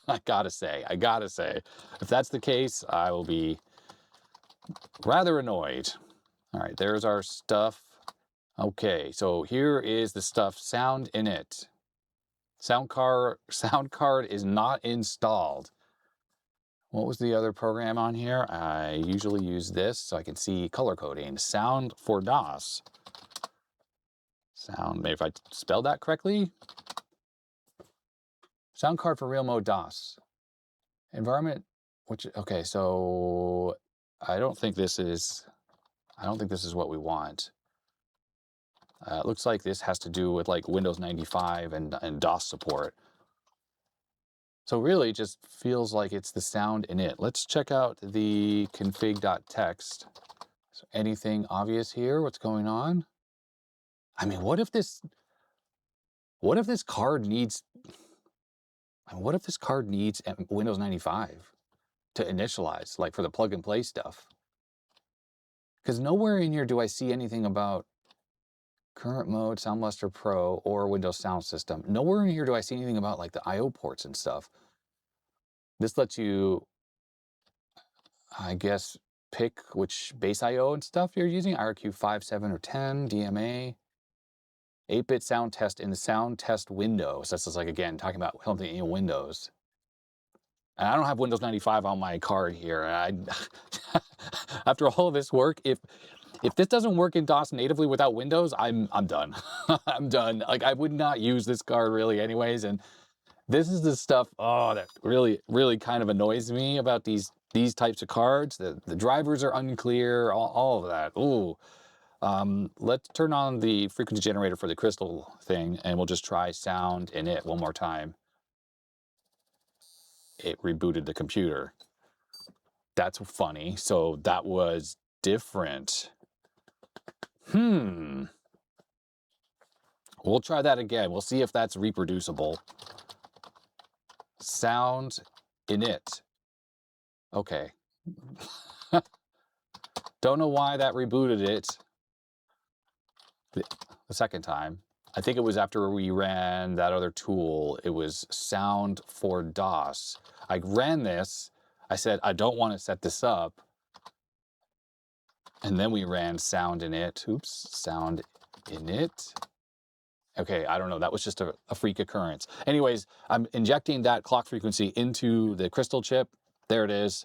A: I gotta say, if that's the case, I will be rather annoyed. All right, there's our stuff. Okay, so here is the stuff, sound init. Sound card is not installed. What was the other program on here? I usually use this so I can see color coding. Sound for DOS. Sound, maybe if I spelled that correctly. Sound card for real mode DOS. Environment, which, okay, so I don't think this is what we want. It looks like this has to do with like Windows 95 and DOS support. So really it just feels like it's the sound init. Let's check out the config.txt. So anything obvious here? What's going on? I mean, what if this card needs Windows 95 to initialize, like for the plug and play stuff? Because nowhere in here do I see anything about current mode, Sound Blaster Pro, or Windows Sound System. Nowhere in here do I see anything about like the I/O ports and stuff. This lets you, I guess, pick which base I/O and stuff you're using. IRQ 5, 7, or 10, DMA. 8-bit sound test in the sound test window. So this is like, again, talking about something in Windows. And I don't have Windows 95 on my card here. After all of this work, if this doesn't work in DOS natively without Windows, I'm done. I'm done. Like, I would not use this card really anyways. And this is the stuff, that really, really kind of annoys me about these types of cards. The drivers are unclear, all of that. Ooh. Let's turn on the frequency generator for the crystal thing, and we'll just try sound init one more time. It rebooted the computer. That's funny. So that was different. We'll try that again. We'll see if that's reproducible. Sound init. Okay. Don't know why that rebooted it the second time. I think it was after we ran that other tool. It was sound for DOS. I ran this. I said, I don't want to set this up. And then we ran sound init. Oops, sound init. Okay, I don't know. That was just a freak occurrence. Anyways, I'm injecting that clock frequency into the crystal chip. There it is.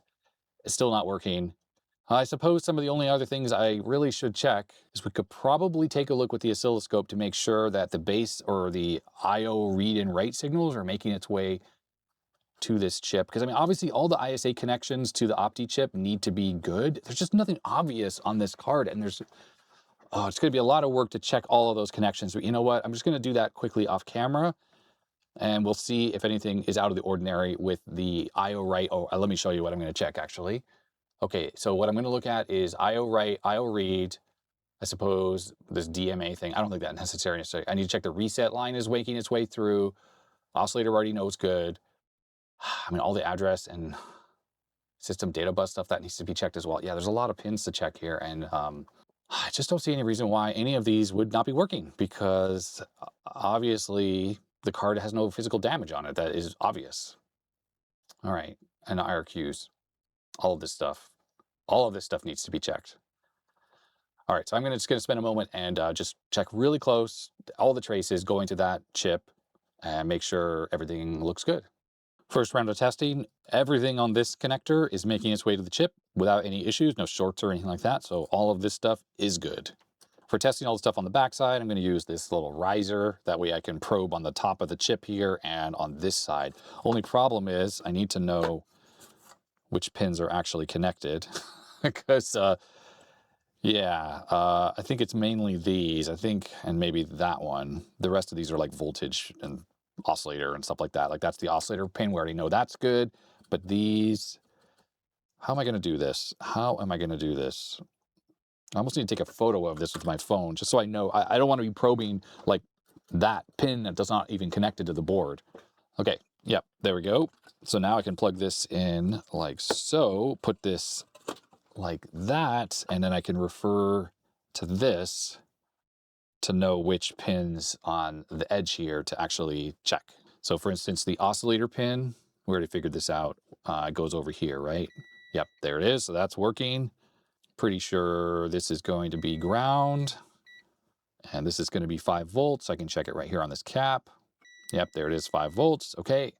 A: It's still not working. I suppose some of the only other things I really should check is we could probably take a look with the oscilloscope to make sure that the base or the I/O read and write signals are making its way to this chip. Because I mean, obviously all the ISA connections to the Opti chip need to be good. There's just nothing obvious on this card, and it's going to be a lot of work to check all of those connections. But you know what? I'm just going to do that quickly off camera, and we'll see if anything is out of the ordinary with the I/O write. Oh, let me show you what I'm going to check actually. Okay, so what I'm going to look at is I/O write, I/O read, I suppose this DMA thing. I don't think that's necessary. I need to check the reset line is making its way through. Oscillator already knows good. I mean, all the address and system data bus stuff, that needs to be checked as well. Yeah, there's a lot of pins to check here, and I just don't see any reason why any of these would not be working, because obviously the card has no physical damage on it. That is obvious. All right, and IRQs. All of this stuff needs to be checked. All right, so I'm just going to spend a moment and just check really close all the traces going to that chip and make sure everything looks good. First round of testing, everything on this connector is making its way to the chip without any issues, no shorts or anything like that. So all of this stuff is good. For testing all the stuff on the backside, I'm going to use this little riser. That way I can probe on the top of the chip here and on this side. Only problem is I need to know which pins are actually connected because, I think it's mainly these. I think, and maybe that one. The rest of these are like voltage and oscillator and stuff like that. Like that's the oscillator pin. We already know that's good. But these, how am I going to do this? How am I going to do this? I almost need to take a photo of this with my phone just so I know. I don't want to be probing like that pin that does not even connected to the board. Okay, yep, there we go. So now I can plug this in like so, put this like that, and then I can refer to this to know which pins on the edge here to actually check. So for instance, the oscillator pin, we already figured this out, goes over here, right? Yep, there it is. So that's working. Pretty sure this is going to be ground. And this is going to be 5 volts. I can check it right here on this cap. Yep, there it is, 5 volts. Okay.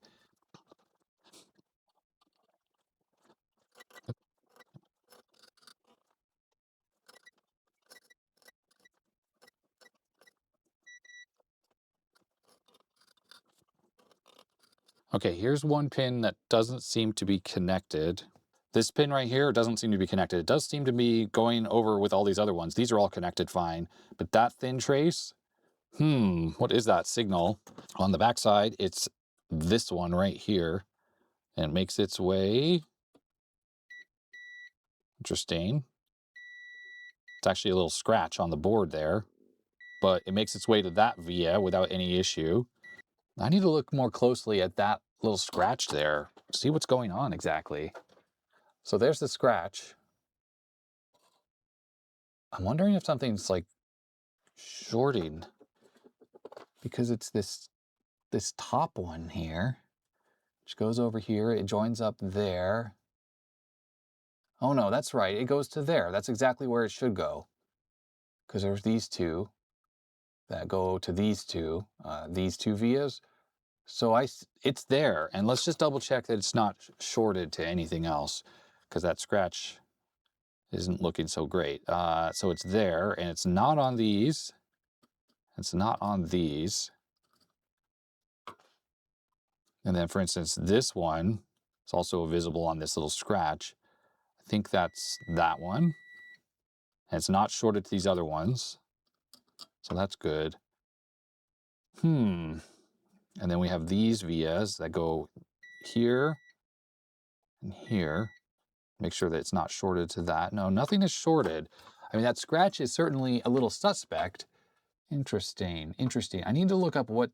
A: Okay, here's one pin that doesn't seem to be connected. This pin right here doesn't seem to be connected. It does seem to be going over with all these other ones. These are all connected fine. But that thin trace, what is that signal? On the backside, it's this one right here. And it makes its way. Interesting. It's actually a little scratch on the board there. But it makes its way to that via without any issue. I need to look more closely at that little scratch there. See what's going on exactly. So there's the scratch. I'm wondering if something's like shorting because it's this top one here, which goes over here. It joins up there. Oh no, that's right. It goes to there. That's exactly where it should go. Because there's these two that go to these two vias. So it's there. And let's just double check that it's not shorted to anything else because that scratch isn't looking so great. So it's there and it's not on these. It's not on these. And then for instance, this one is also visible on this little scratch. I think that's that one. And it's not shorted to these other ones. So that's good. And then we have these vias that go here and here. Make sure that it's not shorted to that. No, nothing is shorted. I mean, that scratch is certainly a little suspect. Interesting, interesting. I need to look up what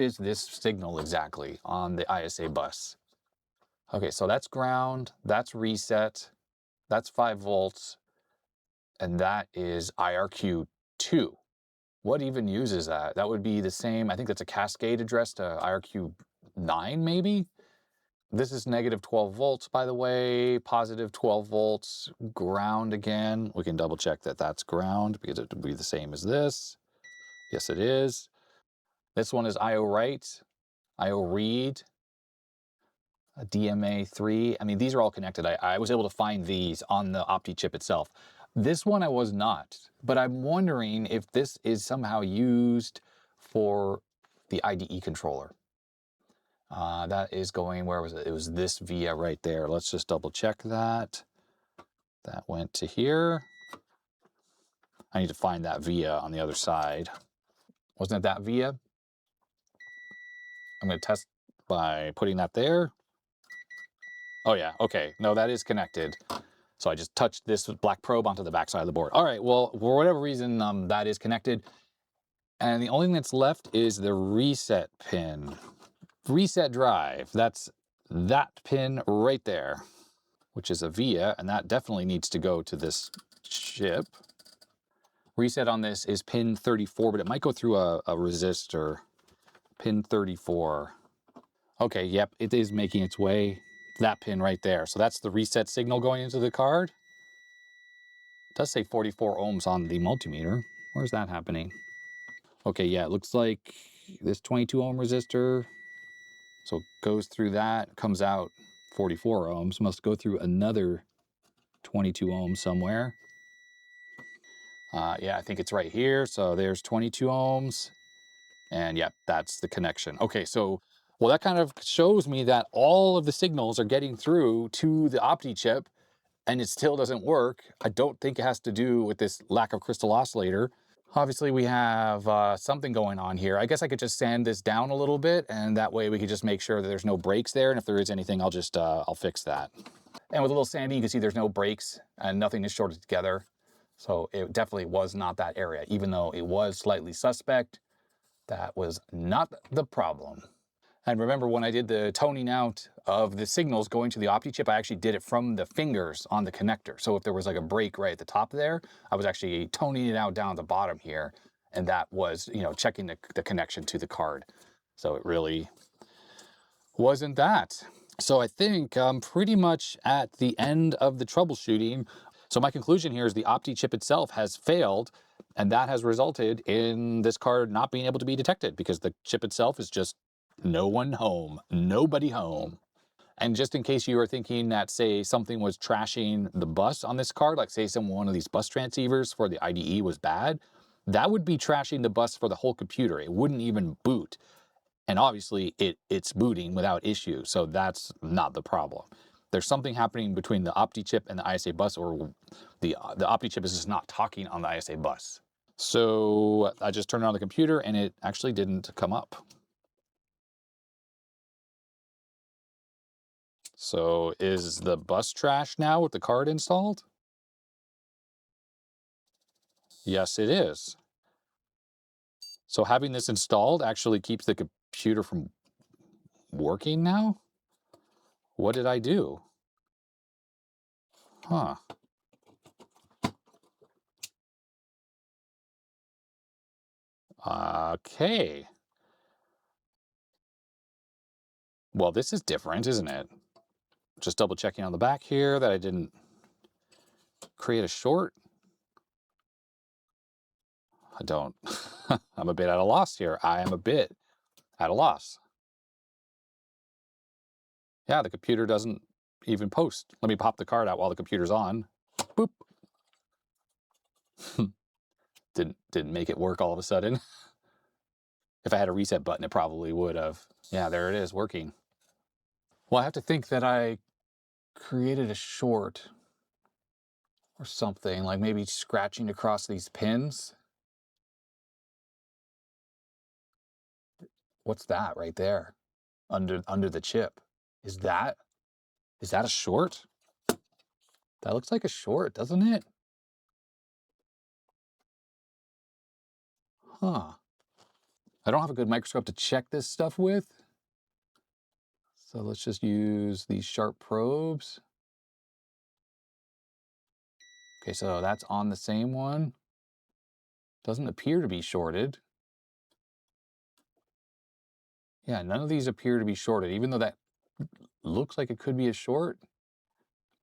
A: is this signal exactly on the ISA bus. Okay, so that's ground, that's reset, that's 5 volts, and that is IRQ2. What even uses that? That would be the same, I think that's a cascade address to IRQ9 maybe? This is negative 12 volts, by the way, positive 12 volts, ground again. We can double check that that's ground because it would be the same as this. Yes, it is. This one is IO write, IO read, a DMA3. I mean, these are all connected. I was able to find these on the Opti chip itself. This one I was not, but I'm wondering if this is somehow used for the IDE controller. That is going, where was it? It was this via right there. Let's just double check that. That went to here. I need to find that via on the other side. Wasn't it that via? I'm going to test by putting that there. Oh yeah, okay. No, that is connected. So I just touched this black probe onto the back side of the board. All right, well, for whatever reason, that is connected. And the only thing that's left is the reset pin. Reset drive, that's that pin right there, which is a via, and that definitely needs to go to this chip. Reset on this is pin 34, but it might go through a resistor. Pin 34. Okay, yep, it is making its way. That pin right there. So that's the reset signal going into the card. It does say 44 ohms on the multimeter. Where's that happening? Okay, yeah, it looks like this 22 ohm resistor. So it goes through that, comes out 44 ohms, must go through another 22 ohms somewhere. Yeah, I think it's right here. So there's 22 ohms. And yep, that's the connection. Okay, so, well, that kind of shows me that all of the signals are getting through to the Opti chip and it still doesn't work. I don't think it has to do with this lack of crystal oscillator. Obviously, we have something going on here. I guess I could just sand this down a little bit, and that way we could just make sure that there's no breaks there. And if there is anything, I'll fix that. And with a little sanding, you can see there's no breaks and nothing is shorted together. So it definitely was not that area, even though it was slightly suspect. That was not the problem. And remember when I did the toning out of the signals going to the Opti chip, I actually did it from the fingers on the connector. So if there was like a break right at the top there, I was actually toning it out down at the bottom here. And that was, you know, checking the connection to the card. So it really wasn't that. So I think I'm pretty much at the end of the troubleshooting. So my conclusion here is the Opti chip itself has failed, and that has resulted in this card not being able to be detected because the chip itself is just no one home, nobody home. And just in case you were thinking that, say, something was trashing the bus on this card, like say one of these bus transceivers for the IDE was bad, that would be trashing the bus for the whole computer. It wouldn't even boot. And obviously it's booting without issue, so that's not the problem. There's something happening between the Opti chip and the ISA bus, or the Opti chip is just not talking on the ISA bus. So I just turned on the computer and it actually didn't come up. So is the bus trash now with the card installed? Yes, it is. So having this installed actually keeps the computer from working now? What did I do? Huh. Okay. Well, this is different, isn't it? Just double checking on the back here that I didn't create a short. I don't. I'm a bit at a loss here. I am a bit at a loss. Yeah, the computer doesn't even post. Let me pop the card out while the computer's on. Boop. Didn't make it work all of a sudden. If I had a reset button, it probably would have. Yeah, there it is, working. Well, I have to think that I created a short or something, like maybe scratching across these pins. What's that right there? Under the chip. Is that a short? That looks like a short, doesn't it? Huh. I don't have a good microscope to check this stuff with. So let's just use these sharp probes. Okay, so that's on the same one. Doesn't appear to be shorted. Yeah, none of these appear to be shorted, even though that looks like it could be a short.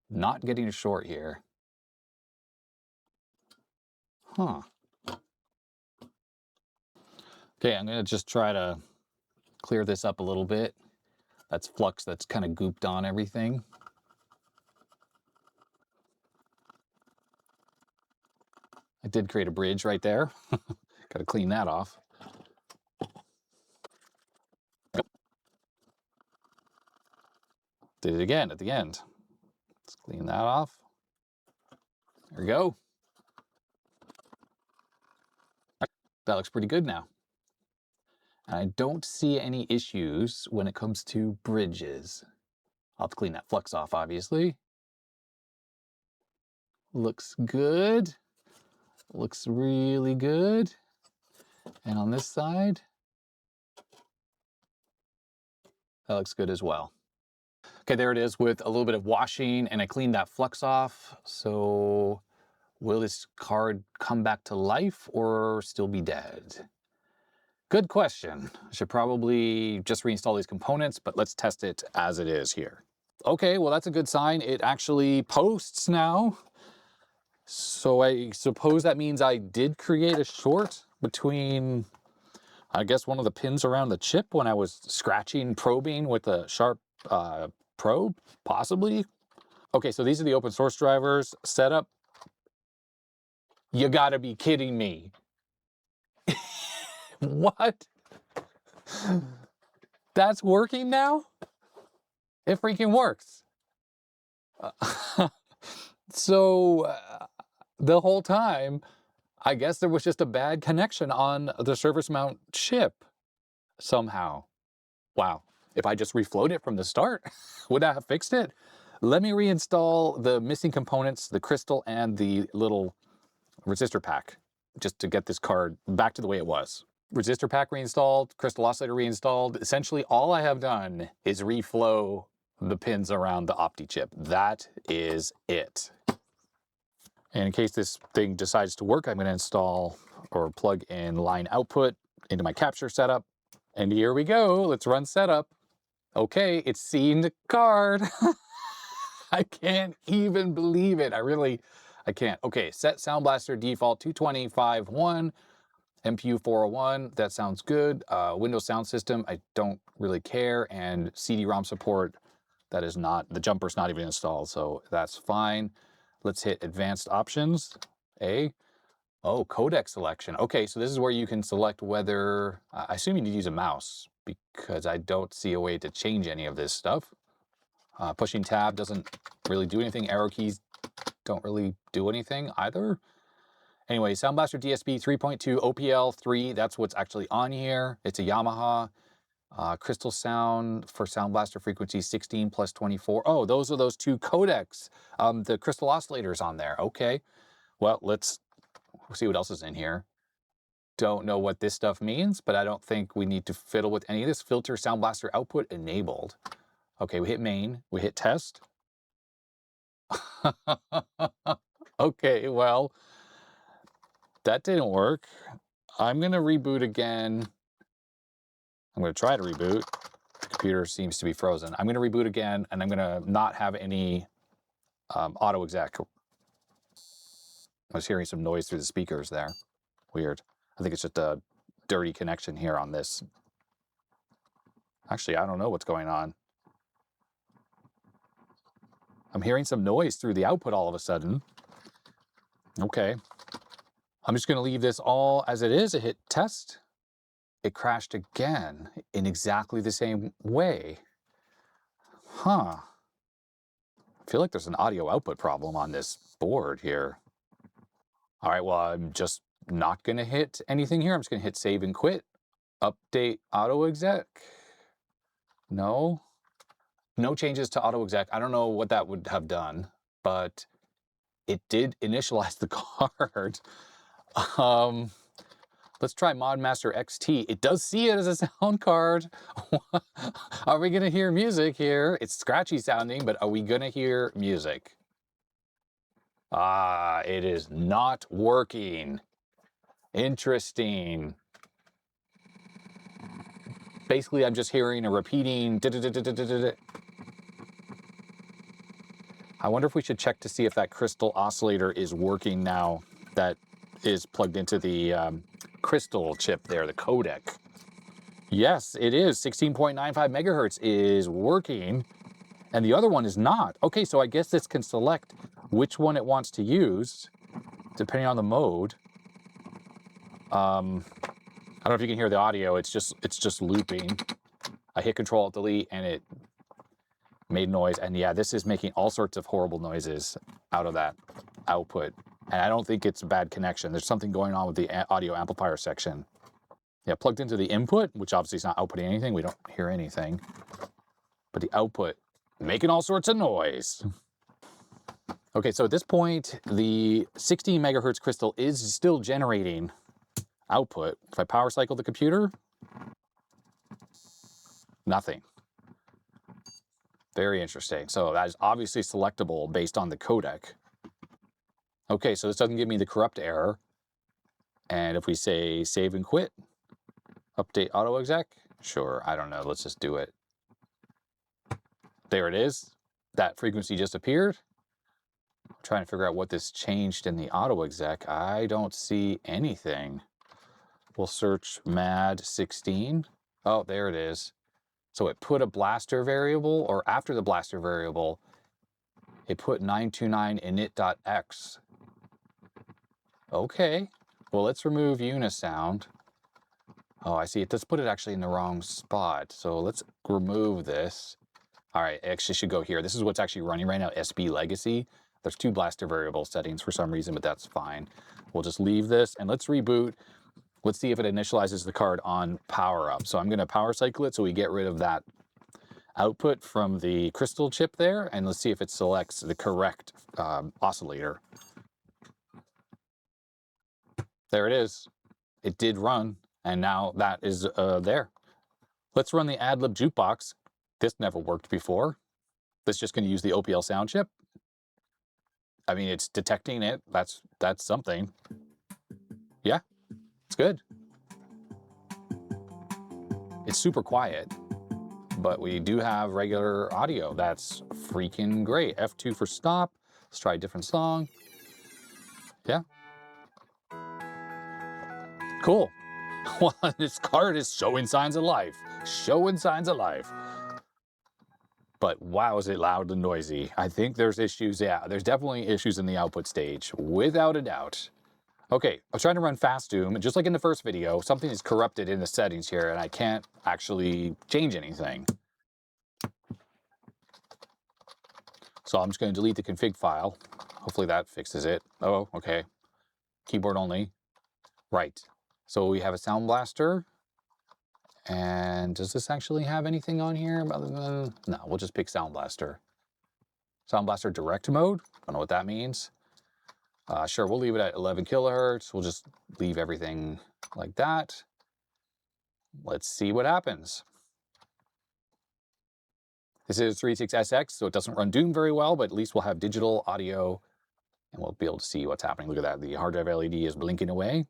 A: Not getting a short here. Huh. Okay, I'm gonna just try to clear this up a little bit. That's flux that's kind of gooped on everything. I did create a bridge right there. Got to clean that off. Did it again at the end. Let's clean that off. There we go. That looks pretty good now. And I don't see any issues when it comes to bridges. I'll have to clean that flux off, obviously. Looks good. Looks really good. And on this side, that looks good as well. Okay, there it is with a little bit of washing, and I cleaned that flux off. So will this card come back to life or still be dead? Good question. I should probably just reinstall these components, but let's test it as it is here. Okay, well, that's a good sign. It actually posts now. So I suppose that means I did create a short between, I guess, one of the pins around the chip when I was scratching, probing with a sharp probe, possibly. Okay, so these are the open source drivers. Setup You gotta be kidding me. What? That's working now? It freaking works. So the whole time, I guess there was just a bad connection on the surface mount chip somehow. Wow. If I just reflowed it from the start, would that have fixed it? Let me reinstall the missing components, the crystal and the little resistor pack, just to get this card back to the way it was. Resistor pack reinstalled, crystal oscillator reinstalled. Essentially, all I have done is reflow the pins around the Opti chip. That is it. And in case this thing decides to work, I'm going to install or plug in line output into my capture setup. And here we go. Let's run setup. Okay, it's seeing the card. I can't even believe it. I can't. Okay, set Sound Blaster default 220.5.1, MPU 401. That sounds good. Windows Sound System, I don't really care. And CD-ROM support, that is not, the jumper's not even installed, so that's fine. Let's hit advanced options. Oh, codec selection. Okay, so this is where you can select whether, I assume you need to use a mouse because I don't see a way to change any of this stuff. Pushing tab doesn't really do anything. Arrow keys don't really do anything either. Anyway, Sound Blaster DSP 3.2 OPL 3, that's what's actually on here. It's a Yamaha. Crystal sound for Sound Blaster frequency 16 plus 24. Oh, those are those two codecs. The crystal oscillators on there. Okay. Well, let's see what else is in here. Don't know what this stuff means, but I don't think we need to fiddle with any of this. Filter Sound Blaster output enabled. Okay, we hit main, we hit test. Okay, well, that didn't work. I'm gonna reboot again. I'm gonna try to reboot. The computer seems to be frozen. I'm gonna reboot again, and I'm gonna not have any auto exec. I was hearing some noise through the speakers there. Weird. I think it's just a dirty connection here on this. Actually, I don't know what's going on. I'm hearing some noise through the output all of a sudden. Okay. I'm just going to leave this all as it is. I hit test. It crashed again in exactly the same way. Huh. I feel like there's an audio output problem on this board here. All right, well, I'm just not going to hit anything here. I'm just going to hit save and quit. Update auto exec. No. No changes to auto exec. I don't know what that would have done, but it did initialize the card. Let's try ModMaster XT. It does see it as a sound card. Are we gonna hear music here? It's scratchy sounding, but are we gonna hear music? Ah, it is not working. Interesting. Basically, I'm just hearing a repeating. I wonder if we should check to see if that crystal oscillator is working now that is plugged into the crystal chip there, the codec. Yes, it is. 16.95 megahertz is working, and the other one is not. Okay, so I guess this can select which one it wants to use, depending on the mode. I don't know if you can hear the audio. It's just looping. I hit Control-Alt-Delete, and it made noise. And yeah, this is making all sorts of horrible noises out of that output. And I don't think it's a bad connection. There's something going on with the audio amplifier section. Yeah, plugged into the input, which obviously is not outputting anything. We don't hear anything. But the output, making all sorts of noise. Okay, so at this point, the 16 megahertz crystal is still generating output. If I power cycle the computer, nothing. Very interesting. So that is obviously selectable based on the codec. Okay, so this doesn't give me the corrupt error. And if we say save and quit, update auto exec, sure, I don't know, let's just do it. There it is. That frequency just appeared. I'm trying to figure out what this changed in the auto exec. I don't see anything. We'll search MAD 16. Oh, there it is. So it put a blaster variable, or after the blaster variable, it put 929 init.x. Okay. Well, let's remove Unisound. Oh, I see it. Let's put it actually in the wrong spot. So let's remove this. All right, it actually should go here. This is what's actually running right now, SB Legacy. There's 2 blaster variable settings for some reason, but that's fine. We'll just leave this and let's reboot. Let's see if it initializes the card on power up. So I'm going to power cycle it so we get rid of that output from the crystal chip there. And let's see if it selects the correct oscillator. There it is. It did run. And now that is there. Let's run the AdLib jukebox. This never worked before. This is just going to use the OPL sound chip. I mean, it's detecting it. That's something. Yeah, it's good. It's super quiet, but we do have regular audio. That's freaking great. F2 for stop. Let's try a different song. Yeah. Cool. Well, this card is showing signs of life. Showing signs of life. But wow, is it loud and noisy. I think there's issues. Yeah, there's definitely issues in the output stage, without a doubt. Okay, I'm trying to run fast doom, and just like in the first video, something is corrupted in the settings here, and I can't actually change anything. So I'm just going to delete the config file. Hopefully that fixes it. Oh, okay. Keyboard only. Right. So we have a Sound Blaster. And does this actually have anything on here other than... No, we'll just pick Sound Blaster. Sound Blaster direct mode. Don't know what that means. Sure, we'll leave it at 11 kilohertz. We'll just leave everything like that. Let's see what happens. This is 36SX, so it doesn't run Doom very well, but at least we'll have digital audio and we'll be able to see what's happening. Look at that. The hard drive LED is blinking away.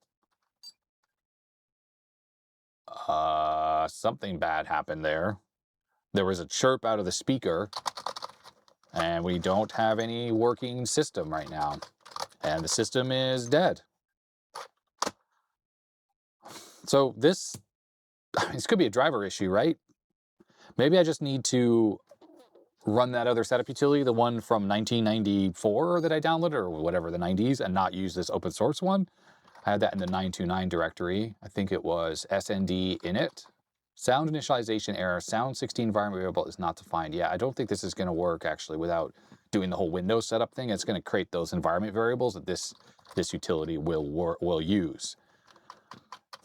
A: Something bad happened there. There was a chirp out of the speaker, and we don't have any working system right now. And the system is dead. So this could be a driver issue, right? Maybe I just need to run that other setup utility, the one from 1994 that I downloaded, or whatever, the 90s, and not use this open source one. I had that in the 929 directory. I think it was SND init. Sound initialization error, sound 16 environment variable is not defined. Yeah, I don't think this is going to work actually without doing the whole Windows setup thing. It's going to create those environment variables that this utility will use.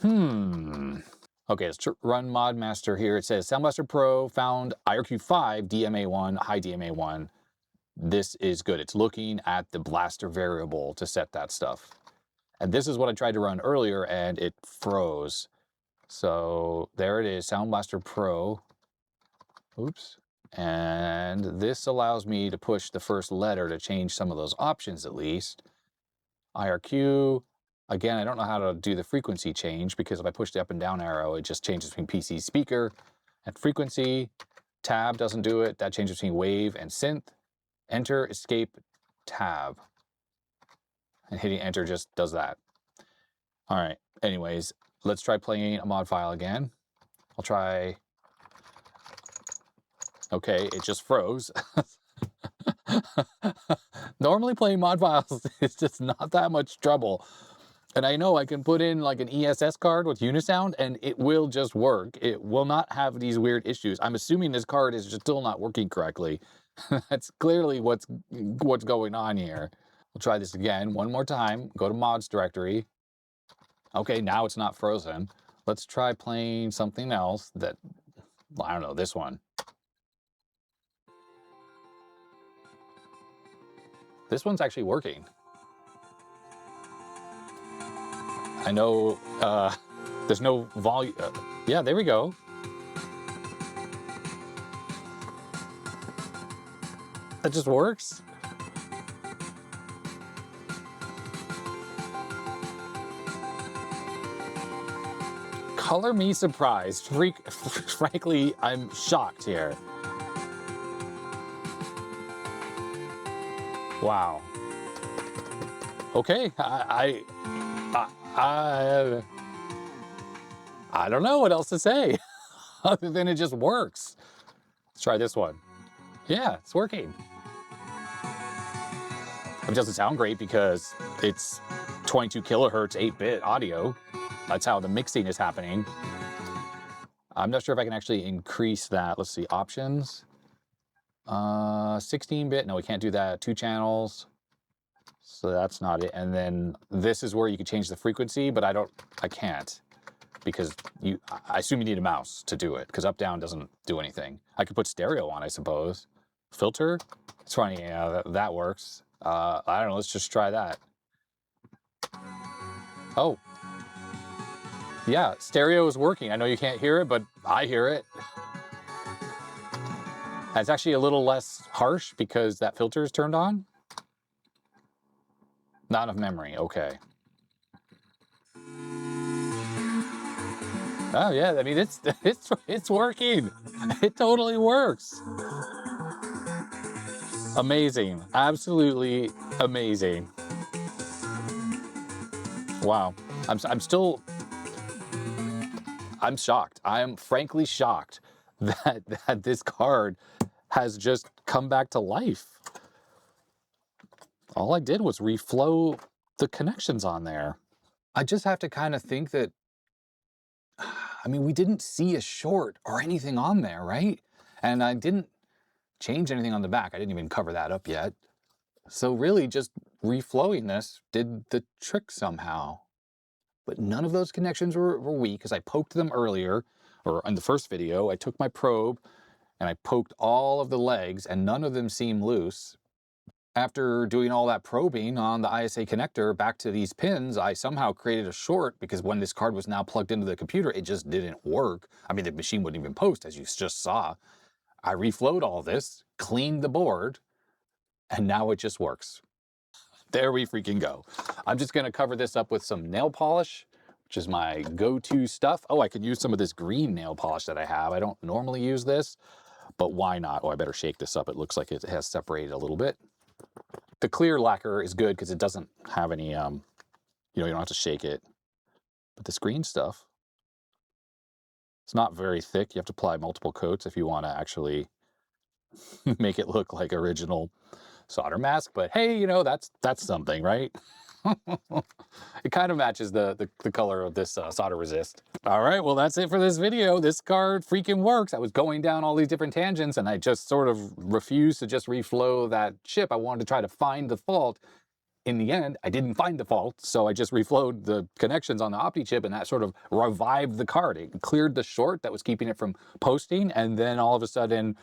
A: Okay, let's run mod master here. It says Sound Blaster Pro found IRQ5 DMA1, high DMA1. This is good. It's looking at the blaster variable to set that stuff. And this is what I tried to run earlier and it froze. So there it is, Sound Blaster Pro. Oops. And this allows me to push the first letter to change some of those options at least. IRQ. Again, I don't know how to do the frequency change because if I push the up and down arrow, it just changes between PC speaker and frequency. Tab doesn't do it. That changes between wave and synth. Enter, escape, tab. And hitting enter just does that. All right, anyways, let's try playing a mod file again. I'll try. Okay, it just froze. Normally playing mod files is just not that much trouble. And I know I can put in like an ESS card with Unisound and it will just work. It will not have these weird issues. I'm assuming this card is just still not working correctly. That's clearly what's going on here. We'll try this again one more time. Go to mods directory. Okay, now it's not frozen. Let's try playing something else that, I don't know, this one. This one's actually working. I know there's no volume. Yeah, there we go. That just works. Color me surprised. Frankly, I'm shocked here. Wow. Okay, I don't know what else to say other than it just works. Let's try this one. Yeah, it's working. It doesn't sound great because it's 22 kilohertz 8-bit audio. That's how the mixing is happening. I'm not sure if I can actually increase that. Let's see, options. 16-bit, no, we can't do that. 2 channels. So that's not it. And then this is where you can change the frequency, but I can't. Because I assume you need a mouse to do it, because up down doesn't do anything. I could put stereo on, I suppose. Filter, it's funny, yeah, that works. I don't know, let's just try that. Oh, yeah, stereo is working. I know you can't hear it, but I hear it. It's actually a little less harsh because that filter is turned on. Not enough memory, okay. Oh yeah, I mean it's working. It totally works. Amazing, absolutely amazing. Wow, I'm shocked. I'm frankly shocked that this card has just come back to life. All I did was reflow the connections on there. I just have to kind of think that, I mean, we didn't see a short or anything on there, right? And I didn't change anything on the back. I didn't even cover that up yet. So really just reflowing this did the trick somehow. But none of those connections were weak because I poked them earlier, or in the first video. I took my probe and I poked all of the legs and none of them seemed loose. After doing all that probing on the ISA connector back to these pins, I somehow created a short because when this card was now plugged into the computer, it just didn't work. I mean, the machine wouldn't even post, as you just saw. I reflowed all this, cleaned the board, and now it just works. There we freaking go. I'm just gonna cover this up with some nail polish, which is my go-to stuff. Oh, I could use some of this green nail polish that I have. I don't normally use this, but why not? Oh, I better shake this up. It looks like it has separated a little bit. The clear lacquer is good because it doesn't have any, you know, you don't have to shake it. But this green stuff, it's not very thick. You have to apply multiple coats if you want to actually make it look like original solder mask. But hey, you know, that's something, right? It kind of matches the color of this solder resist. All right, well, that's it for this video. This card freaking works. I was going down all these different tangents and I just sort of refused to just reflow that chip. I wanted to try to find the fault. In the end, I didn't find the fault, so I just reflowed the connections on the Opti chip and that sort of revived the card. It cleared the short that was keeping it from posting, and then all of a sudden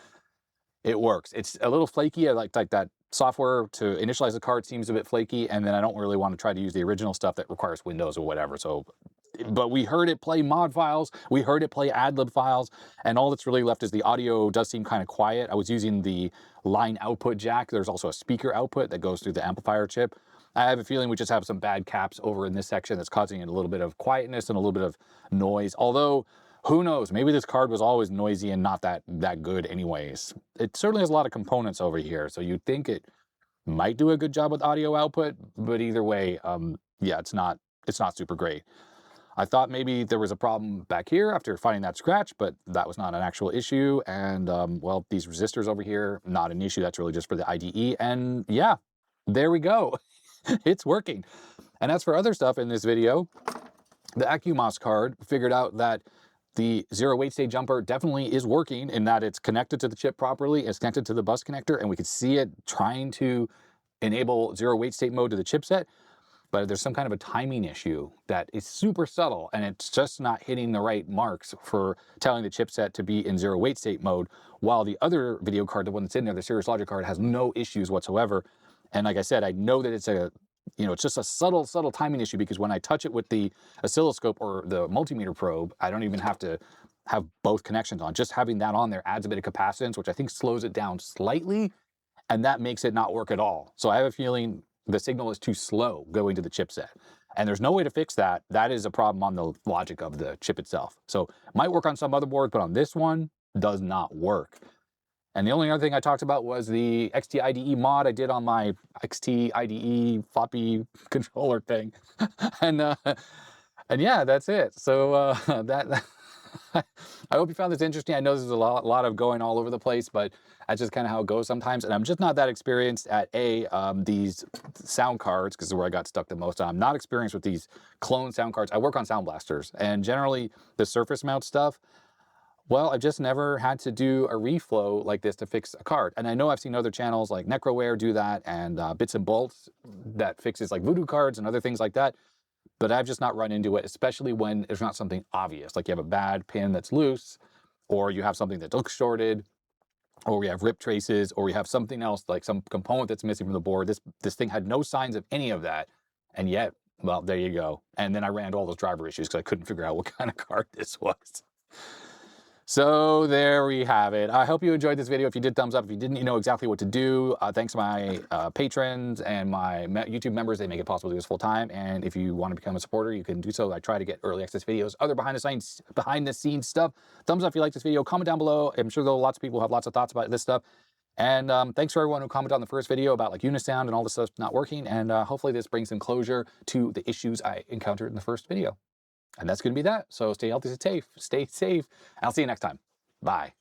A: it works. It's a little flaky. I like that software to initialize the card seems a bit flaky, and then I don't really want to try to use the original stuff that requires Windows or whatever. So, but we heard it play mod files, we heard it play adlib files, and all that's really left is the audio does seem kind of quiet. I was using the line output jack. There's also a speaker output that goes through the amplifier chip. I have a feeling we just have some bad caps over in this section that's causing it a little bit of quietness and a little bit of noise. Although, who knows? Maybe this card was always noisy and not that good anyways. It certainly has a lot of components over here, so you'd think it might do a good job with audio output, but either way, yeah, it's not super great. I thought maybe there was a problem back here after finding that scratch, but that was not an actual issue. And well, these resistors over here, not an issue. That's really just for the IDE. And yeah, there we go. It's working. And as for other stuff in this video, the AccuMOS card figured out that the zero wait state jumper definitely is working in that it's connected to the chip properly, it's connected to the bus connector, and we could see it trying to enable zero wait state mode to the chipset. But there's some kind of a timing issue that is super subtle, and it's just not hitting the right marks for telling the chipset to be in zero wait state mode, while the other video card, the one that's in there, the Cirrus Logic card, has no issues whatsoever. And like I said, I know that it's a, you know, it's just a subtle timing issue, because when I touch it with the oscilloscope or the multimeter probe, I don't even have to have both connections on. Just having that on there adds a bit of capacitance, which I think slows it down slightly, and that makes it not work at all. So I have a feeling the signal is too slow going to the chipset. And there's no way to fix that. That is a problem on the logic of the chip itself. So it might work on some other boards, but on this one, does not work. And the only other thing I talked about was the XT-IDE mod I did on my XT-IDE floppy controller thing. And yeah, that's it. So I hope you found this interesting. I know there's a lot of going all over the place, but that's just kind of how it goes sometimes. And I'm just not that experienced at these sound cards, because this is where I got stuck the most. I'm not experienced with these clone sound cards. I work on sound blasters, and generally the surface mount stuff, well, I've just never had to do a reflow like this to fix a card. And I know I've seen other channels like Necroware do that, and Bits and Bolts that fixes like voodoo cards and other things like that. But I've just not run into it, especially when there's not something obvious, like you have a bad pin that's loose, or you have something that looks shorted, or we have rip traces, or we have something else like some component that's missing from the board. This thing had no signs of any of that, and yet, well, there you go. And then I ran into all those driver issues because I couldn't figure out what kind of card this was. So there we have it. I hope you enjoyed this video. If you did, thumbs up. If you didn't, you know exactly what to do. Thanks to my patrons and my YouTube members. They make it possible to do this full time. And if you want to become a supporter, you can do so. I try to get early access videos, other behind the scenes stuff. Thumbs up if you like this video. Comment down below. I'm sure there are lots of people who have lots of thoughts about this stuff. And thanks for everyone who commented on the first video about like Unisound and all this stuff not working. And hopefully this brings some closure to the issues I encountered in the first video. And that's going to be that. So stay healthy, stay safe. I'll see you next time. Bye.